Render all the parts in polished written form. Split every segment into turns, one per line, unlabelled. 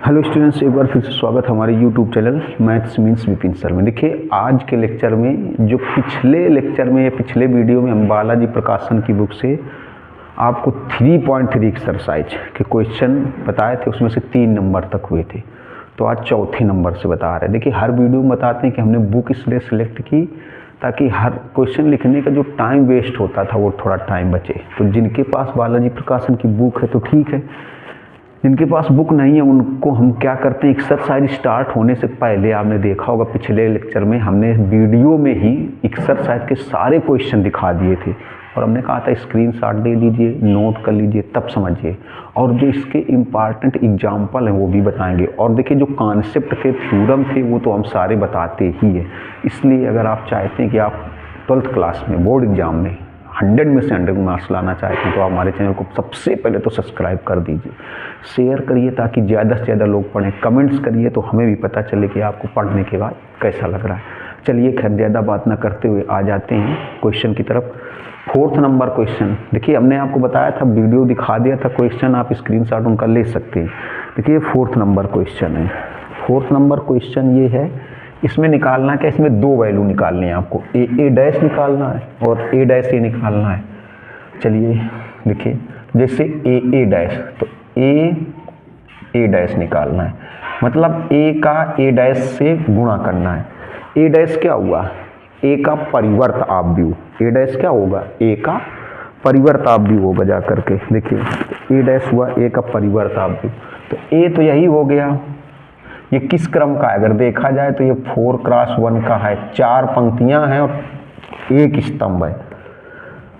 Hello students, एक बार फिर से स्वागत है हमारे YouTube channel maths means Vipin sir में। देखिए, आज के लेक्चर में जो पिछले लेक्चर में या पिछले वीडियो में हम बालाजी प्रकाशन की बुक से आपको 3.3 एक्सरसाइज के क्वेश्चन बताए थे, उसमें से 3 नंबर तक हुए थे। तो आज चौथे नंबर से बता रहे हैं। देखिए, हर वीडियो में बताते हैं कि हमने बुक इसलिए सिलेक्ट की ताकि हर क्वेश्चन लिखने का जो टाइम वेस्ट होता था वो थोड़ा टाइम बचे। तो जिनके पास बालाजी प्रकाशन की बुक है तो ठीक है, जिनके पास बुक नहीं है उनको हम क्या करते हैं, एक्सरसाइज स्टार्ट होने से पहले आपने देखा होगा पिछले लेक्चर में हमने वीडियो में ही एक्सरसाइज के सारे क्वेश्चन दिखा दिए थे और हमने कहा था स्क्रीनशॉट ले लीजिए, नोट कर लीजिए, तब समझिए। और जो इसके इम्पॉर्टेंट एग्जाम्पल हैं वो भी बताएंगे। और देखिए, जो कॉन्सेप्ट थे, थ्योरम थे, वो तो हम सारे बताते ही हैं। इसलिए अगर आप चाहते हैं कि आप 12th क्लास में बोर्ड एग्जाम में 100 में से 100 मार्क्स लाना चाहते हैं तो आप हमारे चैनल को सबसे पहले तो सब्सक्राइब कर दीजिए, शेयर करिए ताकि ज़्यादा से ज़्यादा लोग पढ़ें, कमेंट्स करिए तो हमें भी पता चले कि आपको पढ़ने के बाद कैसा लग रहा है। चलिए, खैर ज़्यादा बात ना करते हुए आ जाते हैं क्वेश्चन की तरफ। 4th नंबर क्वेश्चन, देखिए हमने आपको बताया था, वीडियो दिखा दिया था, क्वेश्चन आप स्क्रीनशॉट उनका ले सकते हैं। देखिए 4th नंबर क्वेश्चन है। 4th नंबर क्वेश्चन ये है, इसमें निकालना क्या, इसमें 2 वैल्यू निकालनी है आपको, ए डैश निकालना है और ए डैश ए निकालना है। चलिए देखिए, जैसे ए डैश, तो ए डैश निकालना है, मतलब ए का ए डैश से गुणा करना है। ए डैश क्या हुआ, ए का परिवर्त आव्यूह। ए डैश क्या होगा, ए का परिवर्त आव्यूह होगा जा करके। देखिए ए डैश हुआ ए का परिवर्त आव्यूह, तो ए तो यही हो गया। ये किस क्रम का है, अगर देखा जाए तो ये 4x1 का है, 4 पंक्तियां हैं और 1 स्तंभ है।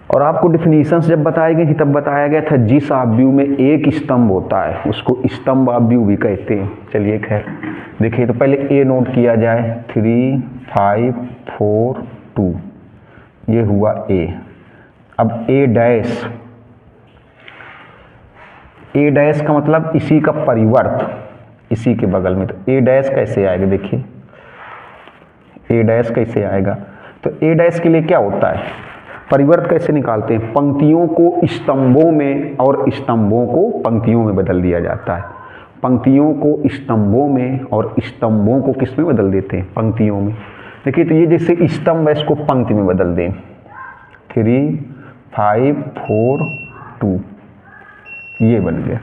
और आपको डिफिनीशंस जब बताई गई थी तब बताया गया था जिस आव्यूह में 1 स्तंभ होता है उसको स्तंभ आव्यूह भी कहते हैं। चलिए खैर देखिए, तो पहले ए नोट किया जाए, 3 5 4 2, ये हुआ ए। अब ए डैश का मतलब इसी का परिवर्त, इसी के बगल में। तो ए डैश कैसे आएगा, देखिए ए डैश कैसे आएगा, तो ए डैश के लिए क्या होता है, परिवर्त कैसे निकालते हैं, पंक्तियों को स्तंभों में और स्तंभों को पंक्तियों में बदल दिया जाता है। पंक्तियों को स्तंभों में और स्तंभों को किस में बदल देते हैं, पंक्तियों में। देखिए, तो ये जैसे स्तंभ है, इसको पंक्ति में बदल दें, 3 5 4 2, ये बन गया,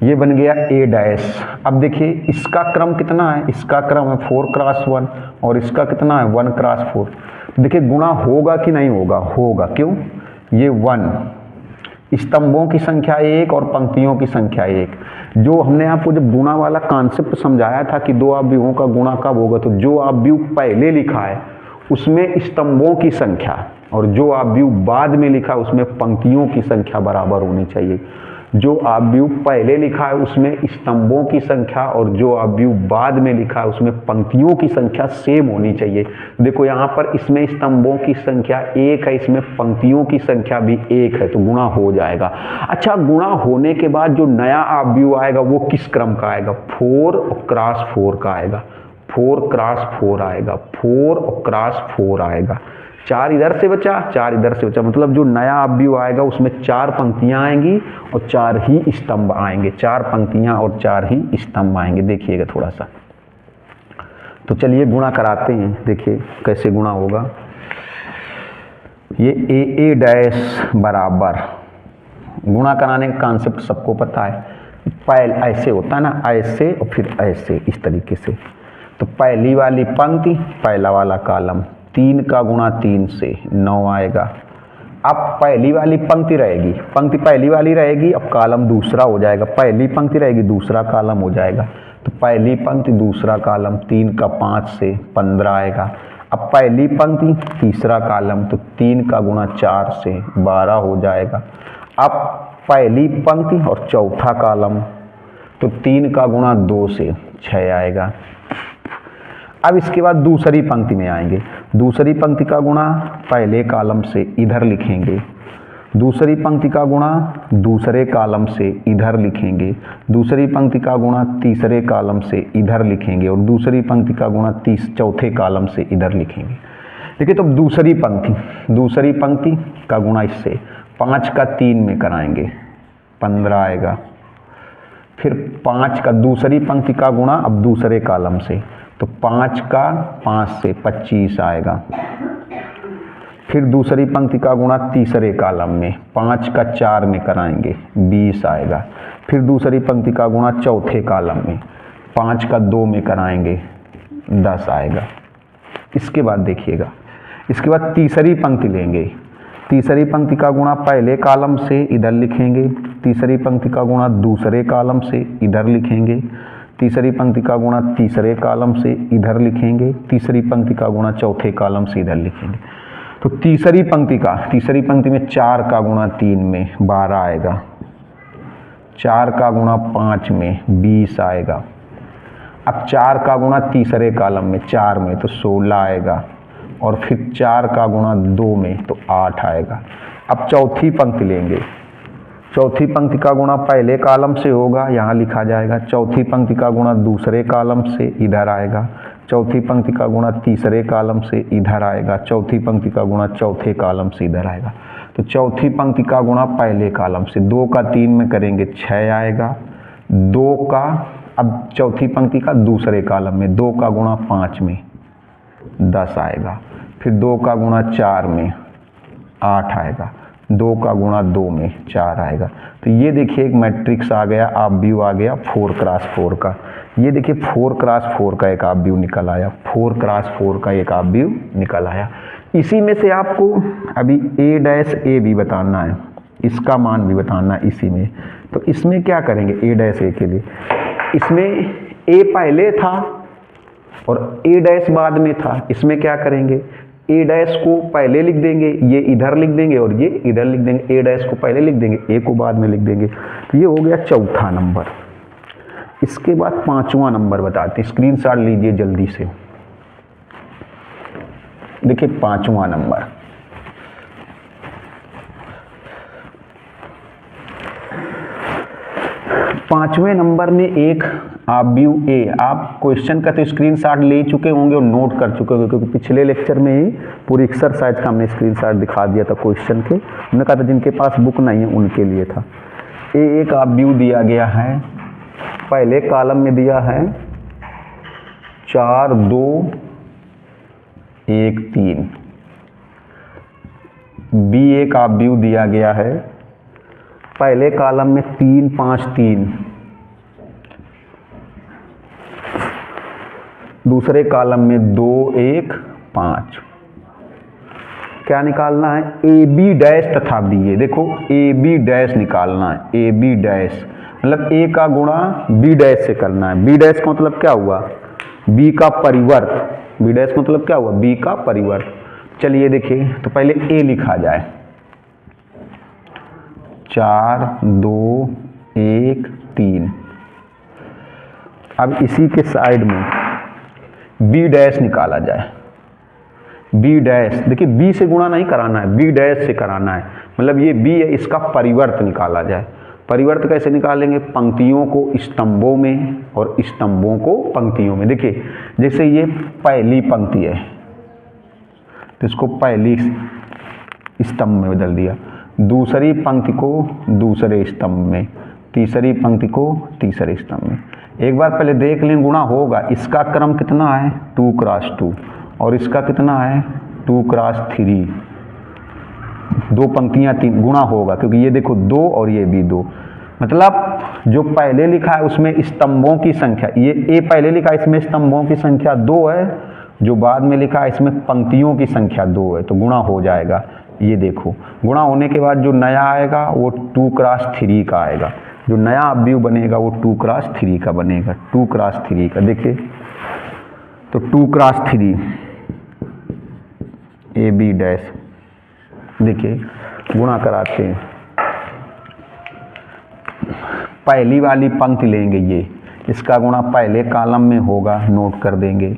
ये बन गया ए डैश। अब देखिए इसका क्रम कितना है, इसका क्रम है 4x1 और इसका कितना है 1x4। देखिए गुणा होगा कि नहीं होगा, होगा। क्यों, ये 1, स्तंभों की संख्या 1 और पंक्तियों की संख्या 1। जो हमने आपको जब गुणा वाला कॉन्सेप्ट समझाया था कि 2 आव्यूहों का गुणा कब होगा, तो जो आव्यूह पहले लिखा है उसमें स्तंभों की संख्या और जो आव्यूह बाद में लिखा है उसमें पंक्तियों की संख्या बराबर होनी चाहिए। जो आव्यूह पहले लिखा है उसमें स्तंभों की संख्या और जो आव्यूह बाद में लिखा है उसमें पंक्तियों की संख्या सेम होनी चाहिए। देखो यहाँ पर इसमें स्तंभों की संख्या 1 है, इसमें पंक्तियों की संख्या भी 1 है, तो गुणा हो जाएगा। अच्छा, गुणा होने के बाद जो नया आव्यूह आएगा वो किस क्रम का आएगा, 4x4 का आएगा, 4x4 आएगा, 4x4 आएगा। 4 इधर से बचा, 4 इधर से बचा, मतलब जो नया आव्यूह आएगा उसमें 4 पंक्तियां आएंगी और 4 ही स्तंभ आएंगे, 4 पंक्तियां और 4 ही स्तंभ आएंगे। देखिएगा थोड़ा सा, तो चलिए गुणा कराते हैं, देखिए कैसे गुणा होगा। ये ए डैश बराबर, गुणा कराने का कॉन्सेप्ट सबको पता है, पहले ऐसे होता है ना, ऐसे और फिर ऐसे, इस तरीके से। तो पहली वाली पंक्ति, पहला वाला कॉलम, 3 का गुणा 3 से 9 आएगा। अब पहली वाली पंक्ति रहेगी, पंक्ति पहली वाली रहेगी, अब कॉलम दूसरा हो जाएगा, पहली पंक्ति रहेगी दूसरा कॉलम हो जाएगा। तो पहली पंक्ति दूसरा कॉलम, 3 का 5 से 15 आएगा। अब पहली पंक्ति तीसरा कॉलम, तो 3 का गुणा 4 से 12 हो जाएगा। अब पहली पंक्ति और चौथा कॉलम, तो 3 का गुणा 2 से 6 आएगा। अब इसके बाद दूसरी पंक्ति में आएंगे, दूसरी पंक्ति का गुणा पहले कॉलम से इधर लिखेंगे, दूसरी पंक्ति का गुणा दूसरे कॉलम से इधर लिखेंगे, दूसरी पंक्ति का गुणा तीसरे कॉलम से इधर लिखेंगे और दूसरी पंक्ति का गुणा चौथे कॉलम से इधर लिखेंगे। देखिए, तो दूसरी पंक्ति का गुणा इससे 5 का 3 में कराएंगे, 15 आएगा। फिर 5 का दूसरी पंक्ति का गुणा अब दूसरे कॉलम से, तो 5 का 5 से 25 आएगा। फिर दूसरी पंक्ति का गुणा तीसरे कॉलम में, 5 का 4 में कराएंगे 20 आएगा। फिर दूसरी पंक्ति का गुणा चौथे कॉलम में, 5 का 2 में कराएंगे 10 आएगा। इसके बाद देखिएगा, इसके बाद तीसरी पंक्ति लेंगे, तीसरी पंक्ति का गुणा पहले कॉलम से इधर लिखेंगे, तीसरी पंक्ति का गुणा दूसरे कॉलम से इधर लिखेंगे, तीसरी पंक्ति का गुणा तीसरे कॉलम से इधर लिखेंगे, तीसरी पंक्ति का गुणा चौथे कॉलम से इधर लिखेंगे। तो तीसरी पंक्ति में 4 का गुणा 3 में 12 आएगा, 4 का गुणा 5 में 20 आएगा। अब 4 का गुणा तीसरे कॉलम में 4 में तो 16 आएगा, और फिर 4 का गुणा 2 में तो 8 आएगा। अब चौथी पंक्ति लेंगे, चौथी पंक्ति का गुणा पहले कॉलम से होगा, यहाँ लिखा जाएगा। चौथी पंक्ति का गुणा दूसरे कॉलम से इधर आएगा, चौथी पंक्ति का गुणा तीसरे कॉलम से इधर आएगा, चौथी पंक्ति का गुणा चौथे कॉलम से इधर आएगा। तो चौथी पंक्ति का गुणा पहले कॉलम से, 2 का 3 में करेंगे 6 आएगा, 2 का अब चौथी पंक्ति का दूसरे कॉलम में 2 का गुणा 5 में 10 आएगा। फिर 2 का गुणा 4 में 8 आएगा, 2 का गुणा 2 में 4 आएगा। तो ये देखिए एक मैट्रिक्स आ गया, आप व्यू आ गया 4x4 का। ये देखिए 4x4 का एक आप व्यू निकल आया, 4x4 का एक आप व्यू निकल आया। इसी में से आपको अभी a' भी बताना है, इसका मान भी बताना है इसी में। तो इसमें क्या करेंगे a' के लिए, इसमें a पहले था और a' बाद में था। इसमें क्या करेंगे, a' को पहले लिख देंगे, ये इधर लिख देंगे और ये इधर लिख देंगे। a' को पहले लिख देंगे, a को बाद में लिख देंगे। तो ये हो गया चौथा नंबर। इसके बाद 5वां नंबर बताते हैं, स्क्रीनशॉट लीजिए जल्दी से। देखिए 5वां नंबर, पांचवें नंबर में एक आप व्यू ए, आप क्वेश्चन का तो स्क्रीनशॉट ले चुके होंगे और नोट कर चुके होंगे, क्योंकि पिछले लेक्चर में ही पूरी एक्सरसाइज का हमने स्क्रीनशॉट दिखा दिया था क्वेश्चन के। हमने कहा था जिनके पास बुक नहीं है उनके लिए था। एक आप व्यू दिया गया है, पहले कॉलम में दिया है 4 2 1 3, बी एक आप व्यू दिया गया है, पहले कॉलम में 3 5 3, दूसरे कॉलम में 2 1 5। क्या निकालना है, ए बी डैश तथा बी ए। देखो ए बी डैश निकालना है, ए बी डैश मतलब ए का गुणा बी डैश से करना है। बी डैश का मतलब क्या हुआ, बी का परिवर्त। बी डैश का मतलब क्या हुआ, बी का परिवर्त। चलिए देखिए, तो पहले ए लिखा जाए, 4 2 1 3। अब इसी के साइड में बी डैश निकाला जाए। बी डैश, देखिए बी से गुणा नहीं कराना है, बी डैश से कराना है। मतलब ये बी है, इसका परिवर्त निकाला जाए। परिवर्त कैसे निकालेंगे, पंक्तियों को स्तंभों में और स्तंभों को पंक्तियों में। देखिए जैसे ये पहली पंक्ति है तो इसको पहली स्तंभ में बदल दिया, दूसरी पंक्ति को दूसरे स्तंभ में, तीसरी पंक्ति को तीसरे स्तंभ में। एक बार पहले देख लें, गुणा होगा। इसका क्रम कितना है 2 क्रॉस 2 और इसका कितना है 2 क्रॉस 3। 2 पंक्तियां 3, गुणा होगा क्योंकि ये देखो 2 और ये भी 2। मतलब जो पहले लिखा है उसमें स्तंभों की संख्या, ये ए पहले लिखा है इसमें स्तंभों की संख्या 2 है, जो बाद में लिखा है इसमें पंक्तियों की संख्या 2 है, तो गुणा हो जाएगा। ये देखो गुणा होने के बाद जो नया आएगा वो 2 क्रॉस 3 का आएगा। जो नया व्यू बनेगा वो 2 क्रॉस 3 का बनेगा, 2 क्रॉस 3 का। देखिए तो 2 क्रॉस 3 ए बी डैश, देखिए गुणा कराते हैं। पहली वाली पंक्ति लेंगे, ये इसका गुणा पहले कॉलम में होगा, नोट कर देंगे।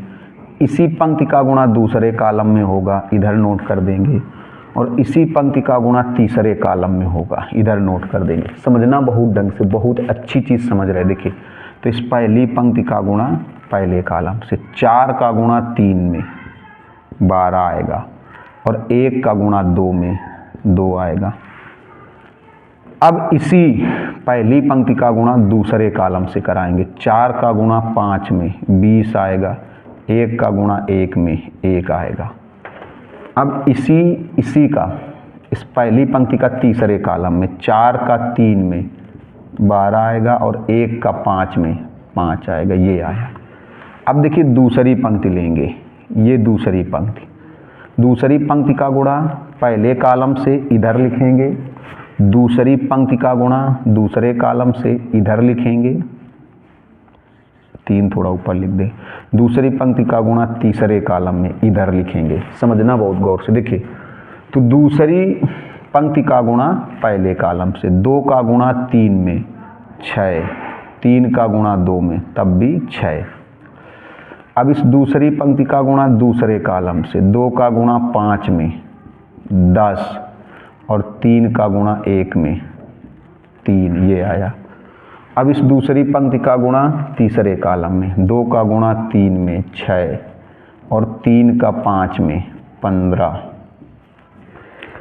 इसी पंक्ति का गुणा दूसरे कॉलम में होगा, इधर नोट कर देंगे। और इसी पंक्ति का गुणा तीसरे कॉलम में होगा, इधर नोट कर देंगे। समझना बहुत ढंग से, बहुत अच्छी चीज़ समझ रहे। देखिए तो इस पहली पंक्ति का गुणा पहले कॉलम से, 4 का गुणा 3 में 12 आएगा और 1 का गुणा 2 में 2 आएगा। अब इसी पहली पंक्ति का गुणा दूसरे कॉलम से कराएंगे। 4 का गुणा 5 में 20 आएगा, 1 का गुणा 1 में 1 आएगा। अब इसी का इस पहली पंक्ति का तीसरे कॉलम में 4 का 3 में 12 आएगा और 1 का 5 में 5 आएगा, ये आया। अब देखिए दूसरी पंक्ति लेंगे, ये दूसरी पंक्ति का गुणा पहले कॉलम से इधर लिखेंगे, दूसरी पंक्ति का गुणा दूसरे कॉलम से इधर लिखेंगे, 3 थोड़ा ऊपर लिख दें, दूसरी पंक्ति का गुणा तीसरे कॉलम में इधर लिखेंगे। समझना बहुत गौर से। देखिए तो दूसरी पंक्ति का गुणा पहले कॉलम से, 2 का गुणा 3 में 6, 3 का गुणा 2 में तब भी 6। अब इस दूसरी पंक्ति का गुणा दूसरे कॉलम से, 2 का गुणा 5 में 10 और 3 का गुणा 1 में 3, ये आया। अब इस दूसरी पंक्ति का गुणा तीसरे कॉलम में, 2 का गुणा 3 में 6 और 3 का 5 में 15।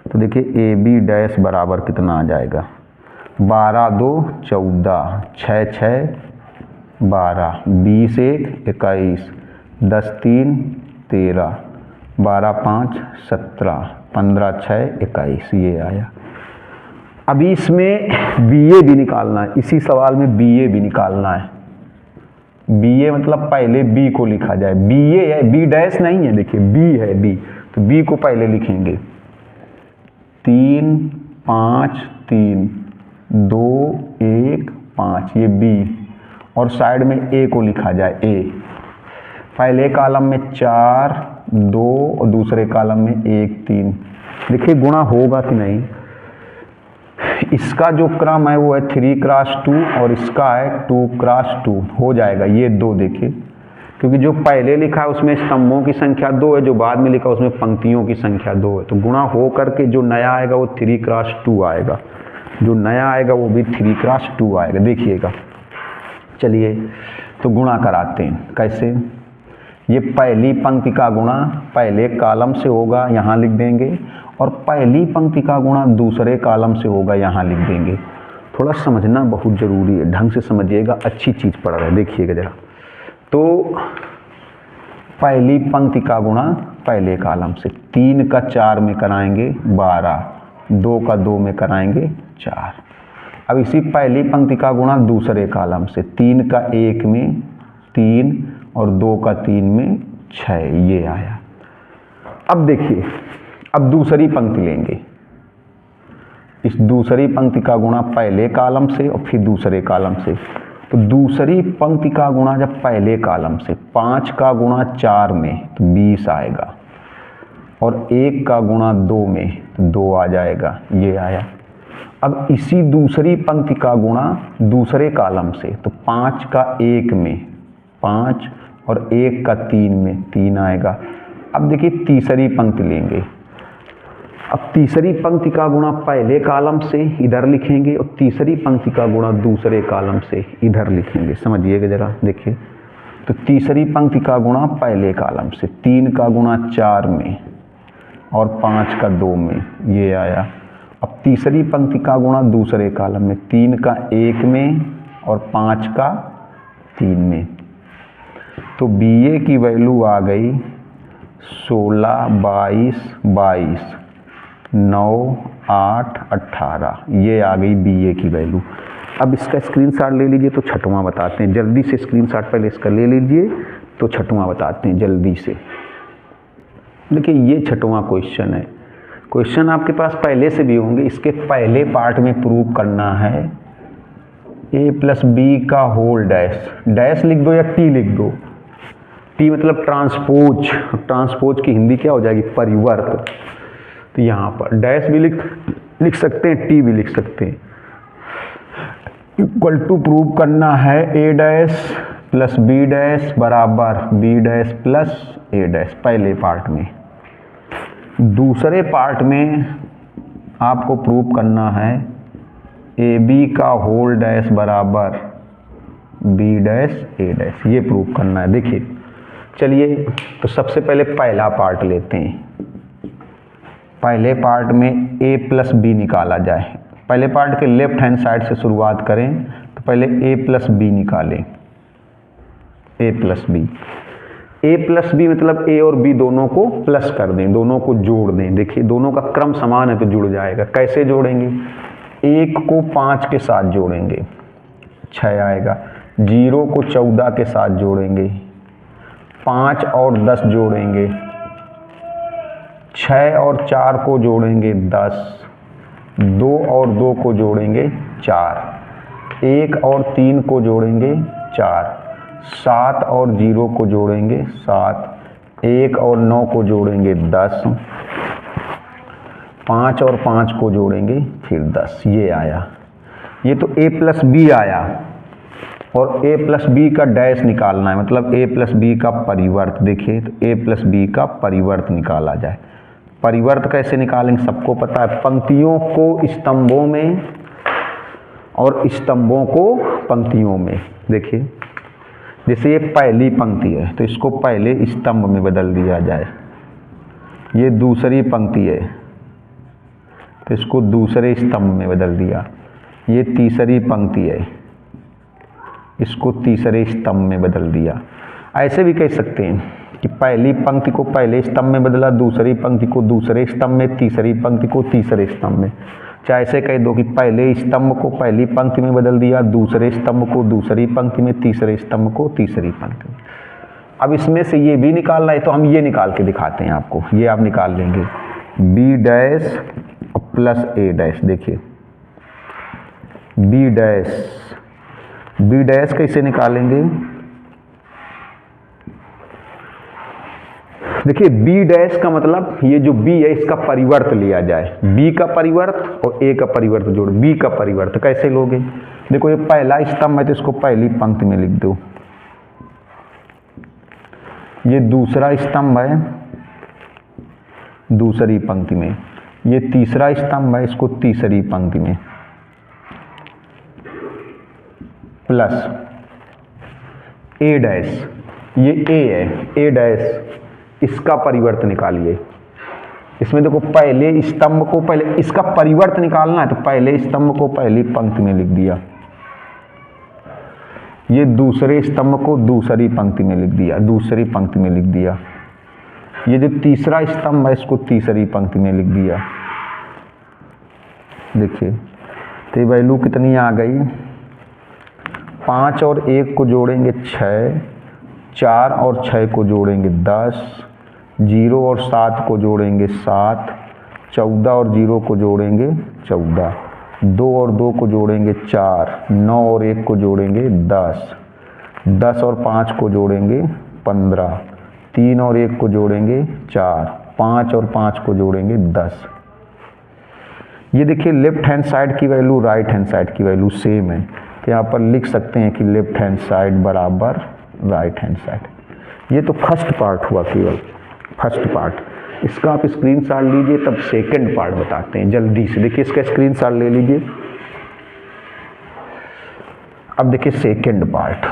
तो देखिए ए बी डैश बराबर कितना आ जाएगा, 12 2 14, 6 6 12, 20 1 21, 10 3 13, 12 5 17, 15 6 21, ये आया। अभी इसमें BA भी निकालना है, इसी सवाल में BA भी निकालना है। BA मतलब पहले B को लिखा जाए, BA है, B डैश नहीं है, देखिए B है, B तो B को पहले लिखेंगे, 3 5 3 2 1 5, ये B और साइड में A को लिखा जाए, A पहले कॉलम में 4 2 और दूसरे कॉलम में 1 3। देखिए गुणा होगा कि नहीं, इसका जो क्रम है वो है 3 क्रॉस 2 और इसका है 2 क्रॉस 2, हो जाएगा ये 2। देखिए क्योंकि जो पहले लिखा है उसमें स्तंभों की संख्या 2 है, जो बाद में लिखा है उसमें पंक्तियों की संख्या 2 है, तो गुणा हो करके जो नया आएगा वो 3 क्रॉस 2 आएगा, जो नया आएगा वो भी 3 क्रॉस 2 आएगा। देखिएगा, चलिए तो गुणा कराते हैं। कैसे, ये पहली पंक्ति का गुणा पहले कॉलम से होगा, यहाँ लिख देंगे, और पहली पंक्ति का गुणा दूसरे कॉलम से होगा, यहाँ लिख देंगे। थोड़ा समझना बहुत ज़रूरी है, ढंग से समझिएगा, अच्छी चीज़ पढ़ रहे हैं। देखिएगा ज़रा, तो पहली पंक्ति का गुणा पहले कॉलम से, 3 का 4 में कराएंगे 12, 2 का 2 में कराएंगे 4। अब इसी पहली पंक्ति का गुणा दूसरे कॉलम से, 3 का 1 में 3 और 2 का 3 में 6, ये आया। अब देखिए, अब दूसरी पंक्ति लेंगे, इस दूसरी पंक्ति का गुणा पहले कॉलम से और फिर दूसरे कॉलम से। तो दूसरी पंक्ति का गुणा जब पहले कॉलम से, 5 का गुणा 4 में तो 20 आएगा, और 1 का गुणा 2 में तो 2 आ जाएगा, ये आया। अब इसी दूसरी पंक्ति का गुणा दूसरे कॉलम से, तो 5 का 1 में 5 और 1 का 3 में 3 आएगा। अब देखिए तीसरी पंक्ति लेंगे, अब तीसरी पंक्ति का गुणा पहले कॉलम से इधर लिखेंगे और तीसरी पंक्ति का गुणा दूसरे कॉलम से इधर लिखेंगे। समझिएगा ज़रा, देखिए तो तीसरी पंक्ति का गुणा पहले कॉलम से, 3 का गुणा 4 में और 5 का 2 में, ये आया। अब तीसरी पंक्ति का गुणा दूसरे कॉलम में, 3 का 1 में और 5 का 3 में, तो BA की वैल्यू आ गई 16 22 22 9 8 18, ये आ गई BA की वैल्यू। अब इसका स्क्रीनशॉट ले लीजिए तो छठवां बताते हैं, जल्दी से स्क्रीनशॉट पहले इसका ले लीजिए तो छठवां बताते हैं जल्दी से। देखिए ये छठवां क्वेश्चन है, क्वेश्चन आपके पास पहले से भी होंगे, इसके पहले पार्ट में प्रूव करना है A + B का होल डैश, डैश लिख दो या T लिख दो, T मतलब ट्रांसपोज, ट्रांसपोज की हिंदी क्या हो जाएगी, परिवर्त। तो यहाँ पर डैश भी लिख सकते हैं, T भी लिख सकते हैं। इक्वल टू प्रूव करना है A dash plus B dash बराबर B dash plus A dash, पहले पार्ट में। दूसरे पार्ट में आपको प्रूव करना है AB का होल डैश बराबर B डैश A डैश, ये प्रूव करना है। देखिए चलिए, तो सबसे पहले पहला पार्ट लेते हैं। पहले पार्ट में A + B निकाला जाए, पहले पार्ट के लेफ्ट हैंड साइड से शुरुआत करें तो पहले a प्लस बी निकालें, a plus B. a plus B मतलब a और b दोनों को प्लस कर दें, दोनों को जोड़ दें। देखिए दोनों का क्रम समान है तो जुड़ जाएगा। कैसे जोड़ेंगे? 1 को 5 के साथ जोड़ेंगे 6 आएगा, 0 को 14 के साथ जोड़ेंगे, 5 और 10 जोड़ेंगे, 6 और 4 को जोड़ेंगे 10, 2 और 2 को जोड़ेंगे 4, 1 और 3 को जोड़ेंगे 4, 7 और 0 को जोड़ेंगे 7, 1 और 9 को जोड़ेंगे 10, 5 और 5 को जोड़ेंगे फिर 10। ये आया, ये तो a प्लस बी आया। और a प्लस बी का डैश निकालना है, मतलब a प्लस बी का परिवर्त। देखिए तो a प्लस बी का परिवर्त निकाला जाए। परिवर्त कैसे निकालेंगे सबको पता है, पंक्तियों को स्तंभों में और स्तंभों को पंक्तियों में। देखिए जैसे ये पहली पंक्ति है तो इसको पहले स्तंभ में बदल दिया जाए, ये दूसरी पंक्ति है तो इसको दूसरे स्तंभ में बदल दिया, ये तीसरी पंक्ति है इसको तीसरे स्तंभ में बदल दिया। ऐसे भी कह सकते हैं कि पहली पंक्ति को पहले स्तंभ में बदला, दूसरी पंक्ति को दूसरे स्तंभ में, तीसरी पंक्ति को तीसरे स्तंभ में। चाहे ऐसे कह दो कि पहले स्तंभ को पहली पंक्ति में बदल दिया, दूसरे स्तंभ को दूसरी पंक्ति में, तीसरे स्तंभ को तीसरी पंक्ति में। अब इसमें से ये भी निकालना है तो हम ये निकाल के दिखाते हैं आपको। ये आप निकाल लेंगे बी डैश प्लस ए डैश। देखिए बी डैश कैसे निकालेंगे? देखिए बी डैश का मतलब ये जो b है इसका परिवर्त लिया जाए, b का परिवर्त और a का परिवर्त जोड़। b का परिवर्त कैसे लोगे? देखो ये पहला स्तंभ है तो इसको पहली पंक्ति में लिख दो, ये दूसरा स्तंभ है दूसरी पंक्ति में, ये तीसरा स्तंभ है इसको तीसरी पंक्ति में, प्लस a डैश, ये a है, a डैश इसका परिवर्त निकालिए। इसमें देखो पहले स्तंभ को पहले इसका परिवर्त निकालना है तो पहले स्तंभ को पहली पंक्ति में लिख दिया, ये दूसरे स्तंभ को दूसरी पंक्ति में लिख दिया, दूसरी पंक्ति में लिख दिया, ये जो तीसरा स्तंभ है इसको तीसरी पंक्ति में लिख दिया। देखिए तो वैल्यू कितनी आ गई? 5 और 1 को जोड़ेंगे 6, 4 और 6 को जोड़ेंगे 10, 0 और 7 को जोड़ेंगे 7, 14 और 0 को जोड़ेंगे 14, 2 और 2 को जोड़ेंगे 4, 9 और 1 को जोड़ेंगे 10, 10 और 5 को जोड़ेंगे 15, 3 और 1 को जोड़ेंगे 4, 5 और 5 को जोड़ेंगे 10। ये देखिए लेफ्ट हैंड साइड की वैल्यू राइट हैंड साइड की वैल्यू सेम है, तो यहाँ पर लिख सकते हैं कि लेफ्ट हैंड साइड बराबर राइट हैंड साइड। ये तो फर्स्ट पार्ट हुआ, केवल फर्स्ट पार्ट। इसका आप स्क्रीनशॉट लीजिए, तब सेकंड पार्ट बताते हैं जल्दी से। देखिए इसका स्क्रीनशॉट ले लीजिए। अब देखिए सेकंड पार्ट।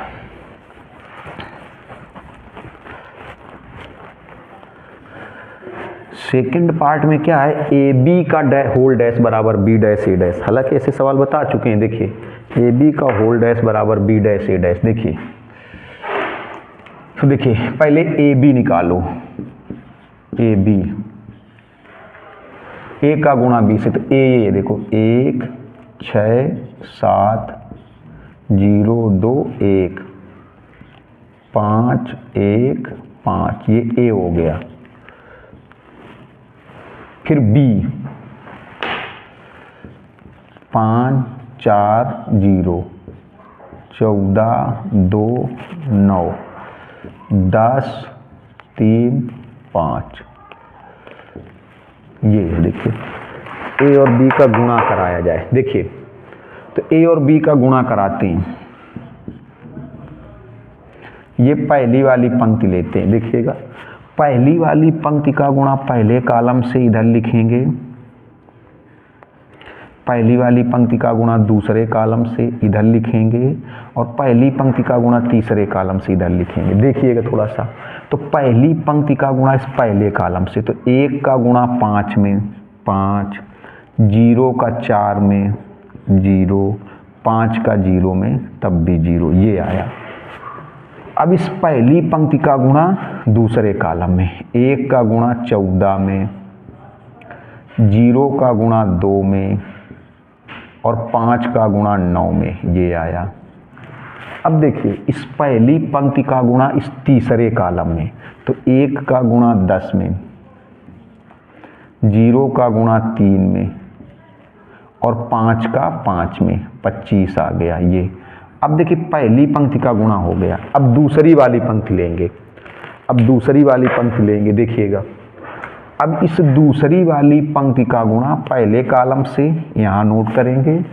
सेकंड पार्ट में क्या है? ए बी का होल डैश बराबर बी डैश ए डैश। हालांकि ऐसे सवाल बता चुके हैं। देखिए ए बी का होल डैश बराबर बी डैश ए डैश। देखिए तो देखिए पहले ए बी निकालो, ए बी, ए का गुणा बी से, तो ए देखो 1 6 7 0 2 1 5 1 5, ये ए हो गया। फिर बी 5 4 0 14 2 9 10 3 5, ये देखिए ए और बी का गुणा कराया जाए। देखिए तो ए और बी का गुणा कराते हैं, ये पहली वाली पंक्ति लेते हैं। देखिएगा पहली वाली पंक्ति का गुणा पहले कॉलम से इधर लिखेंगे, पहली वाली पंक्ति का गुणा दूसरे कॉलम से इधर लिखेंगे, और पहली पंक्ति का गुणा तीसरे कॉलम से इधर लिखेंगे। देखिएगा थोड़ा सा, तो पहली पंक्ति का गुणा इस पहले कॉलम से, तो 1 का गुणा 5 में 5, 0 का 4 में जीरो, 5 का जीरो में तब भी जीरो, ये आया। अब इस पहली पंक्ति का गुणा दूसरे कॉलम में, 1 का गुणा 14 में, 0 का गुणा 2 में और 5 का गुणा 9 में, ये आया। अब देखिए इस पहली पंक्ति का गुणा इस तीसरे कॉलम में, तो 1 का गुणा 10 में, 0 का गुणा 3 में और 5 का 5 में, 25 आ गया ये। अब देखिए पहली पंक्ति का गुणा हो गया। अब दूसरी वाली पंक्ति लेंगे, देखिएगा। अब इस दूसरी वाली पंक्ति का गुणा पहले कॉलम से यहाँ नोट करेंगे,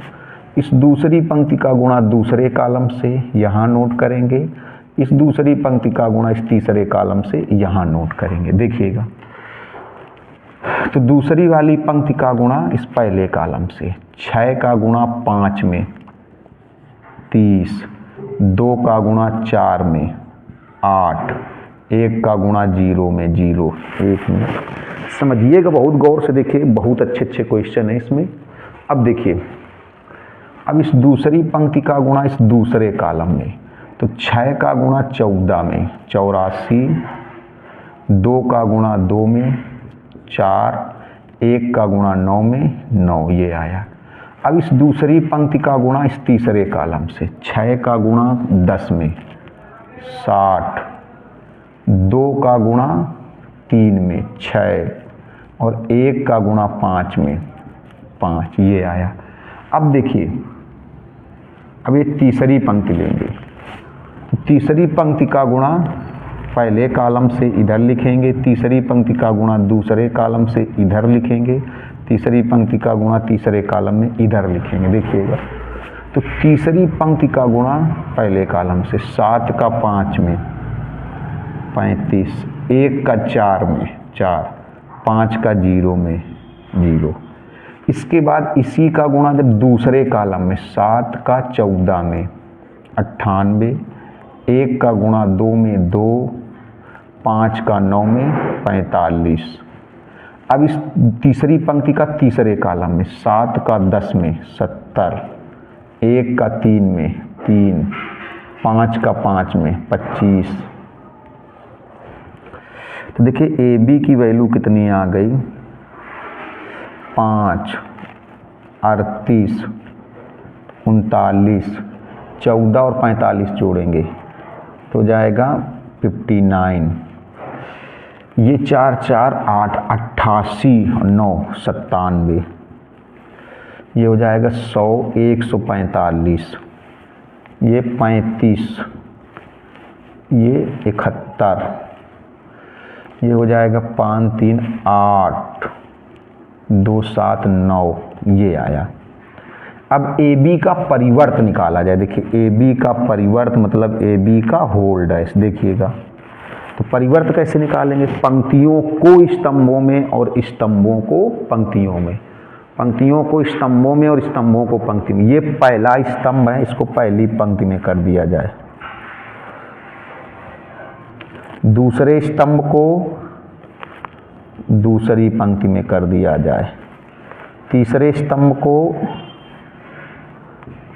इस दूसरी पंक्ति का गुणा दूसरे कॉलम से यहाँ नोट करेंगे, इस दूसरी पंक्ति का गुणा इस तीसरे कॉलम से यहाँ नोट करेंगे, देखिएगा। तो दूसरी वाली पंक्ति का गुणा इस पहले कॉलम से, 6 का गुणा 5 में 30, 2 का गुणा 4 में 8, 1 का गुणा 0 में 0। 1 मिनट समझिएगा, बहुत गौर से देखिए, बहुत अच्छे क्वेश्चन है इसमें। अब देखिए, अब इस दूसरी पंक्ति का गुणा इस दूसरे कॉलम में, तो 6 का गुणा 14 में 84, 2 का गुणा 2 में 4, 1 का गुणा 9 में 9, ये आया। अब इस दूसरी पंक्ति का गुणा इस तीसरे कॉलम से, 6 का गुणा 10 में 60, 2 का गुणा 3 में 6 और 1 का गुणा 5 में 5, ये आया। अब देखिए, अब ये तीसरी पंक्ति लेंगे, तीसरी पंक्ति का गुणा पहले कॉलम से इधर लिखेंगे, तीसरी पंक्ति का गुणा दूसरे कॉलम से इधर लिखेंगे, तीसरी पंक्ति का गुणा तीसरे कॉलम में इधर लिखेंगे, देखिएगा। तो तीसरी पंक्ति का गुणा पहले कॉलम से, 7 का 5 में 35, 1 का 4 में 4, 5 का 0 में 0। इसके बाद इसी का गुणा जब दूसरे कॉलम में, 7 का 14 में 98, 1 का गुणा 2 में 2, 5 का 9 में 45। अब इस तीसरी पंक्ति का तीसरे कॉलम में, 7 का 10 में 70, 1 का 3 में 3, 5 का 5 में 25। तो देखिए ए बी की वैल्यू कितनी आ गई, 5, 38, 39, 14 और 45 जोड़ेंगे तो जाएगा 59। ये 4 4 8, 88 और 9 97, ये हो जाएगा 100, 145, ये 35, ये 71, ये हो जाएगा 5 3 8, 2 7 9, ये आया। अब ए बी का परिवर्त निकाला जाए। देखिए ए बी का परिवर्त मतलब ए बी का होल डैश, देखिएगा। तो परिवर्त कैसे निकालेंगे, पंक्तियों को स्तंभों में और स्तंभों को पंक्तियों में, पंक्तियों को स्तंभों में और स्तंभों को पंक्ति में। ये पहला स्तंभ है, इसको पहली पंक्ति में कर दिया जाए, दूसरे स्तंभ को दूसरी पंक्ति में कर दिया जाए, तीसरे स्तंभ को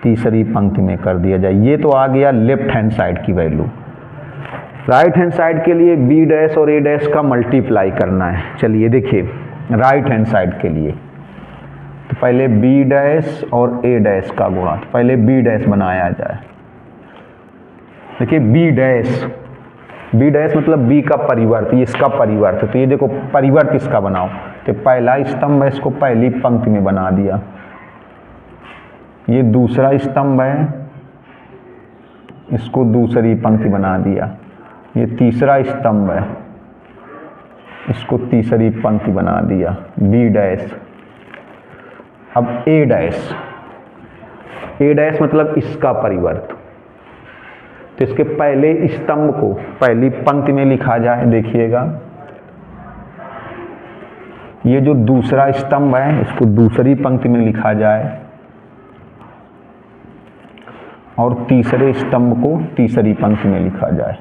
तीसरी पंक्ति में कर दिया जाए। ये तो आ गया लेफ्ट हैंड साइड की वैल्यू। राइट हैंड साइड के लिए बी डैश और ए डैश का मल्टीप्लाई करना है। चलिए देखिए राइट हैंड साइड के लिए तो पहले बी डैश और ए डैश का गुणा, तो पहले बी डैश बनाया जाए। देखिए बी डैश मतलब बी का परिवर्त, ये इसका परिवर्त। तो ये देखो परिवर्त इसका बनाओ, तो पहला स्तंभ है, इसको पहली पंक्ति में बना दिया। ये दूसरा स्तंभ है, इसको दूसरी पंक्ति बना दिया। ये तीसरा स्तंभ है, इसको तीसरी पंक्ति बना दिया, बी डैश। अब ए डैश मतलब इसका परिवर्त, तो इसके पहले स्तंभ को पहली पंक्ति में लिखा जाए। देखिएगा ये जो दूसरा स्तंभ है इसको दूसरी पंक्ति में लिखा जाए और तीसरे स्तंभ को तीसरी पंक्ति में लिखा जाए।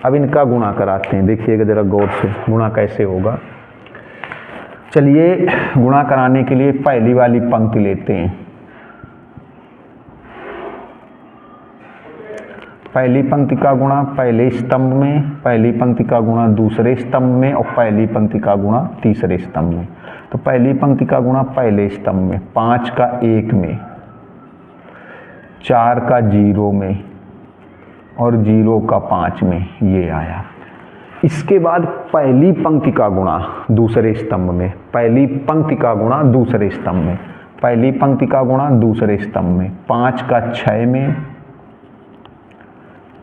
अब इनका गुणा कराते हैं, देखिएगा जरा गौर से गुणा कैसे होगा। चलिए गुणा कराने के लिए पहली वाली पंक्ति लेते हैं। पहली पंक्ति का गुणा पहले स्तंभ में, पहली पंक्ति का गुणा दूसरे स्तंभ में और पहली पंक्ति का गुणा तीसरे स्तंभ में। तो पहली पंक्ति का गुणा पहले स्तंभ में 5 का 1 में, 4 का 0 में और 0 का 5 में, ये आया। इसके बाद पहली पंक्ति का गुणा दूसरे स्तंभ में, पहली पंक्ति का गुणा दूसरे स्तंभ में, पहली पंक्ति का गुणा दूसरे स्तंभ में 5 का 6 में,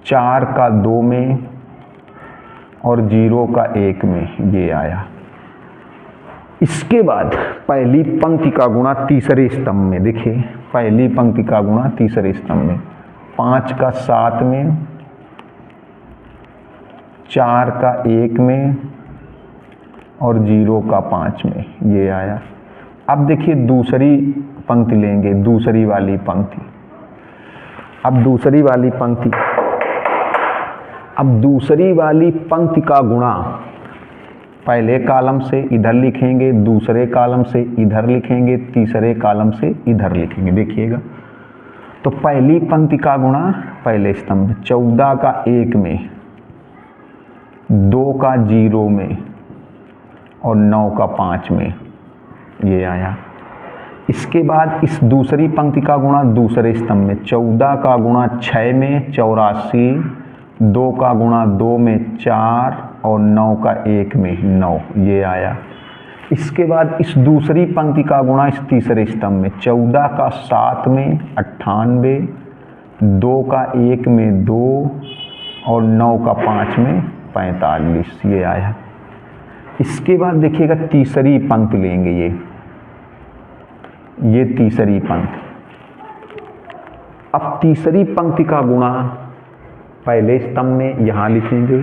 4 का 2 में और 0 का 1 में, ये आया। इसके बाद पहली पंक्ति का गुणा तीसरे स्तंभ में, देखिए पहली पंक्ति का गुणा तीसरे स्तंभ में 5 का 7 में, 4 का 1 में और 0 का 5 में, ये आया। अब देखिए दूसरी पंक्ति लेंगे, दूसरी वाली पंक्ति। अब दूसरी वाली पंक्ति, अब दूसरी वाली पंक्ति का गुणा पहले कॉलम से इधर लिखेंगे, दूसरे कॉलम से इधर लिखेंगे, तीसरे कॉलम से इधर लिखेंगे। देखिएगा, तो पहली पंक्ति का गुणा पहले स्तंभ 14 का 1 में, 2 का 0 में और 9 का 5 में, ये आया। इसके बाद इस दूसरी पंक्ति का गुणा दूसरे स्तंभ में 14 का गुणा 6 में 84, 2 का गुणा 2 में 4 और 9 का 1 में 9, ये आया। इसके बाद इस दूसरी पंक्ति का गुणा इस तीसरे स्तंभ में 14 का 7 में 98, 2 का 1 में 2 और 9 का 5 में 45, ये आया। इसके बाद देखिएगा तीसरी पंक्ति लेंगे, ये तीसरी पंक्ति। अब तीसरी पंक्ति का गुणा पहले स्तंभ में यहाँ लिखेंगे,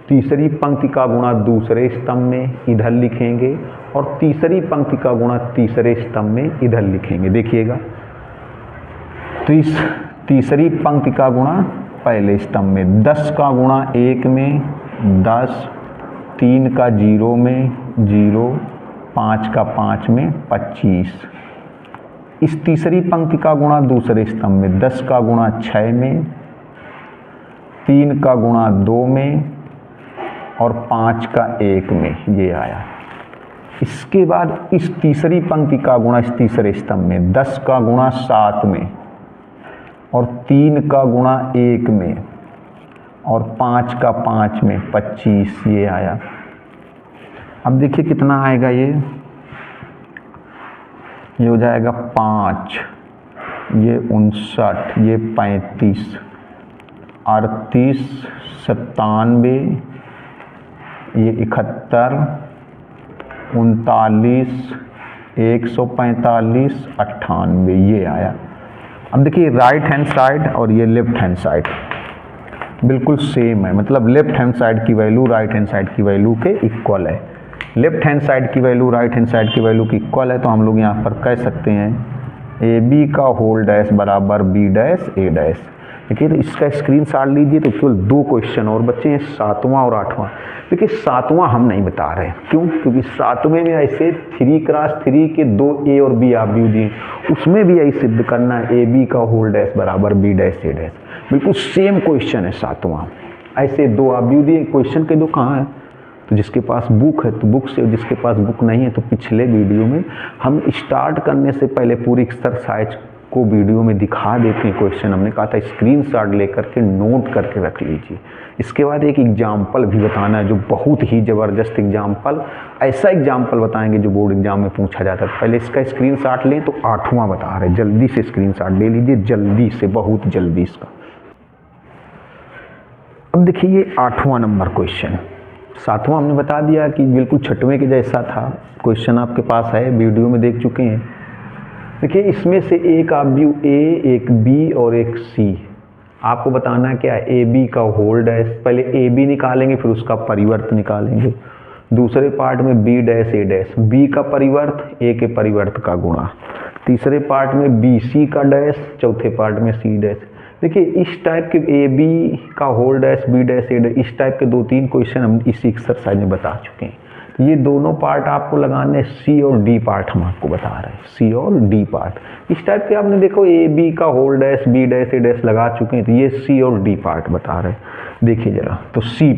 तीसरी पंक्ति का गुणा दूसरे स्तंभ में इधर लिखेंगे और तीसरी पंक्ति का गुणा तीसरे स्तंभ में इधर लिखेंगे। देखिएगा, तो इस तीसरी पंक्ति का गुणा पहले स्तंभ में 10 का गुणा 1 में 10, 3 का 0 में 0, 5 का 5 में 25। इस तीसरी पंक्ति का गुणा दूसरे स्तंभ में 10 का गुणा 6 में, 3 का गुणा 2 में और 5 का 1 में, ये आया। इसके बाद इस तीसरी पंक्ति का गुणा इस तीसरे स्तंभ में 10 का गुणा 7 में और 3 का गुणा 1 में और 5 का 5 में 25, ये आया। अब देखिए कितना आएगा, ये हो जाएगा 5, ये 59, ये 35, 38, 97, ये 71, 39, 145, 98, ये आया। अब देखिए राइट हैंड साइड और ये लेफ्ट हैंड साइड बिल्कुल सेम है, मतलब लेफ्ट हैंड साइड की वैल्यू राइट हैंड साइड की वैल्यू के इक्वल है। लेफ्ट हैंड साइड की वैल्यू राइट हैंड साइड की वैल्यू की इक्वल है, तो हम लोग यहाँ पर कह सकते हैं AB का होल डैश बराबर B डैश A डैश। देखिए, तो इसका स्क्रीनशॉट लीजिए। तो केवल 2 क्वेश्चन और बच्चे हैं, 7वां और 8वां। देखिए 7वां हम नहीं बता रहे, क्यों? क्योंकि 7वें में ऐसे 3x3 के 2 A और B आप भी दिए, उसमें भी यही सिद्ध करना है AB का होल डैश बराबर B डैश A डैश। बिल्कुल सेम क्वेश्चन है 7वां। ऐसे 2 आप भी दिए, क्वेश्चन के 2 कहाँ है? तो जिसके पास बुक है तो बुक से, जिसके पास बुक नहीं है तो पिछले वीडियो में हम स्टार्ट करने से पहले पूरी एक्सरसाइज को वीडियो में दिखा देते हैं। क्वेश्चन हमने कहा था स्क्रीनशॉट लेकर के नोट करके रख लीजिए। इसके बाद एक एग्जाम्पल भी बताना है, जो बहुत ही ज़बरदस्त एग्जाम्पल, ऐसा एग्जाम्पल बताएंगे जो बोर्ड एग्जाम में पूछा जाता है। पहले इसका स्क्रीनशॉट लें। तो 8वां बता रहे, जल्दी से स्क्रीनशॉट ले लीजिए, जल्दी से, बहुत जल्दी इसका। अब देखिए ये 8वां नंबर क्वेश्चन। 7वां हमने बता दिया कि बिल्कुल 6वें के जैसा था। क्वेश्चन आपके पास है, वीडियो में देख चुके हैं। देखिए इसमें से एक ऑब्जेक्ट A, एक B और एक C, आपको बताना क्या है? AB का होल डैश, पहले AB निकालेंगे फिर उसका परिवर्त निकालेंगे। दूसरे पार्ट में B dash A dash, B का परिवर्त A के परिवर्त का गुणा। तीसरे पार्ट में BC का डैश, चौथे पार्ट में C डैश। देखिए इस टाइप के AB का whole dash, B dash A dash, इस टाइप के 2-3 क्वेश्चन हम इसी एक्सरसाइज में बता चुके हैं। ये दोनों पार्ट आपको लगाने, सी और डी पार्ट हम आपको बता रहे हैं, सी और डी पार्ट। इस टाइप के आपने देखो ए बी का होल डैश, बी डैश, ए डैश लगा चुके हैं, तो ये सी और डी पार्ट बता रहे हैं। देखिए जरा, तो सी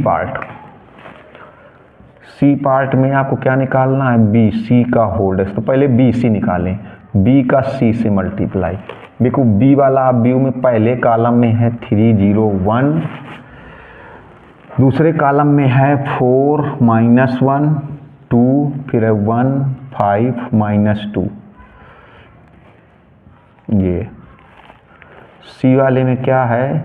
पार्ट में आपको क्या निकालना है, बी सी का होल डैश। तो पहले बी सी निकालें, बी का सी से मल्टीप्लाई। देखो बी वाला आप व्यू में पहले कॉलम में है 3 0 1, दूसरे कॉलम में है 4 -1 2, फिर है 1 5 -2। ये सी वाले में क्या है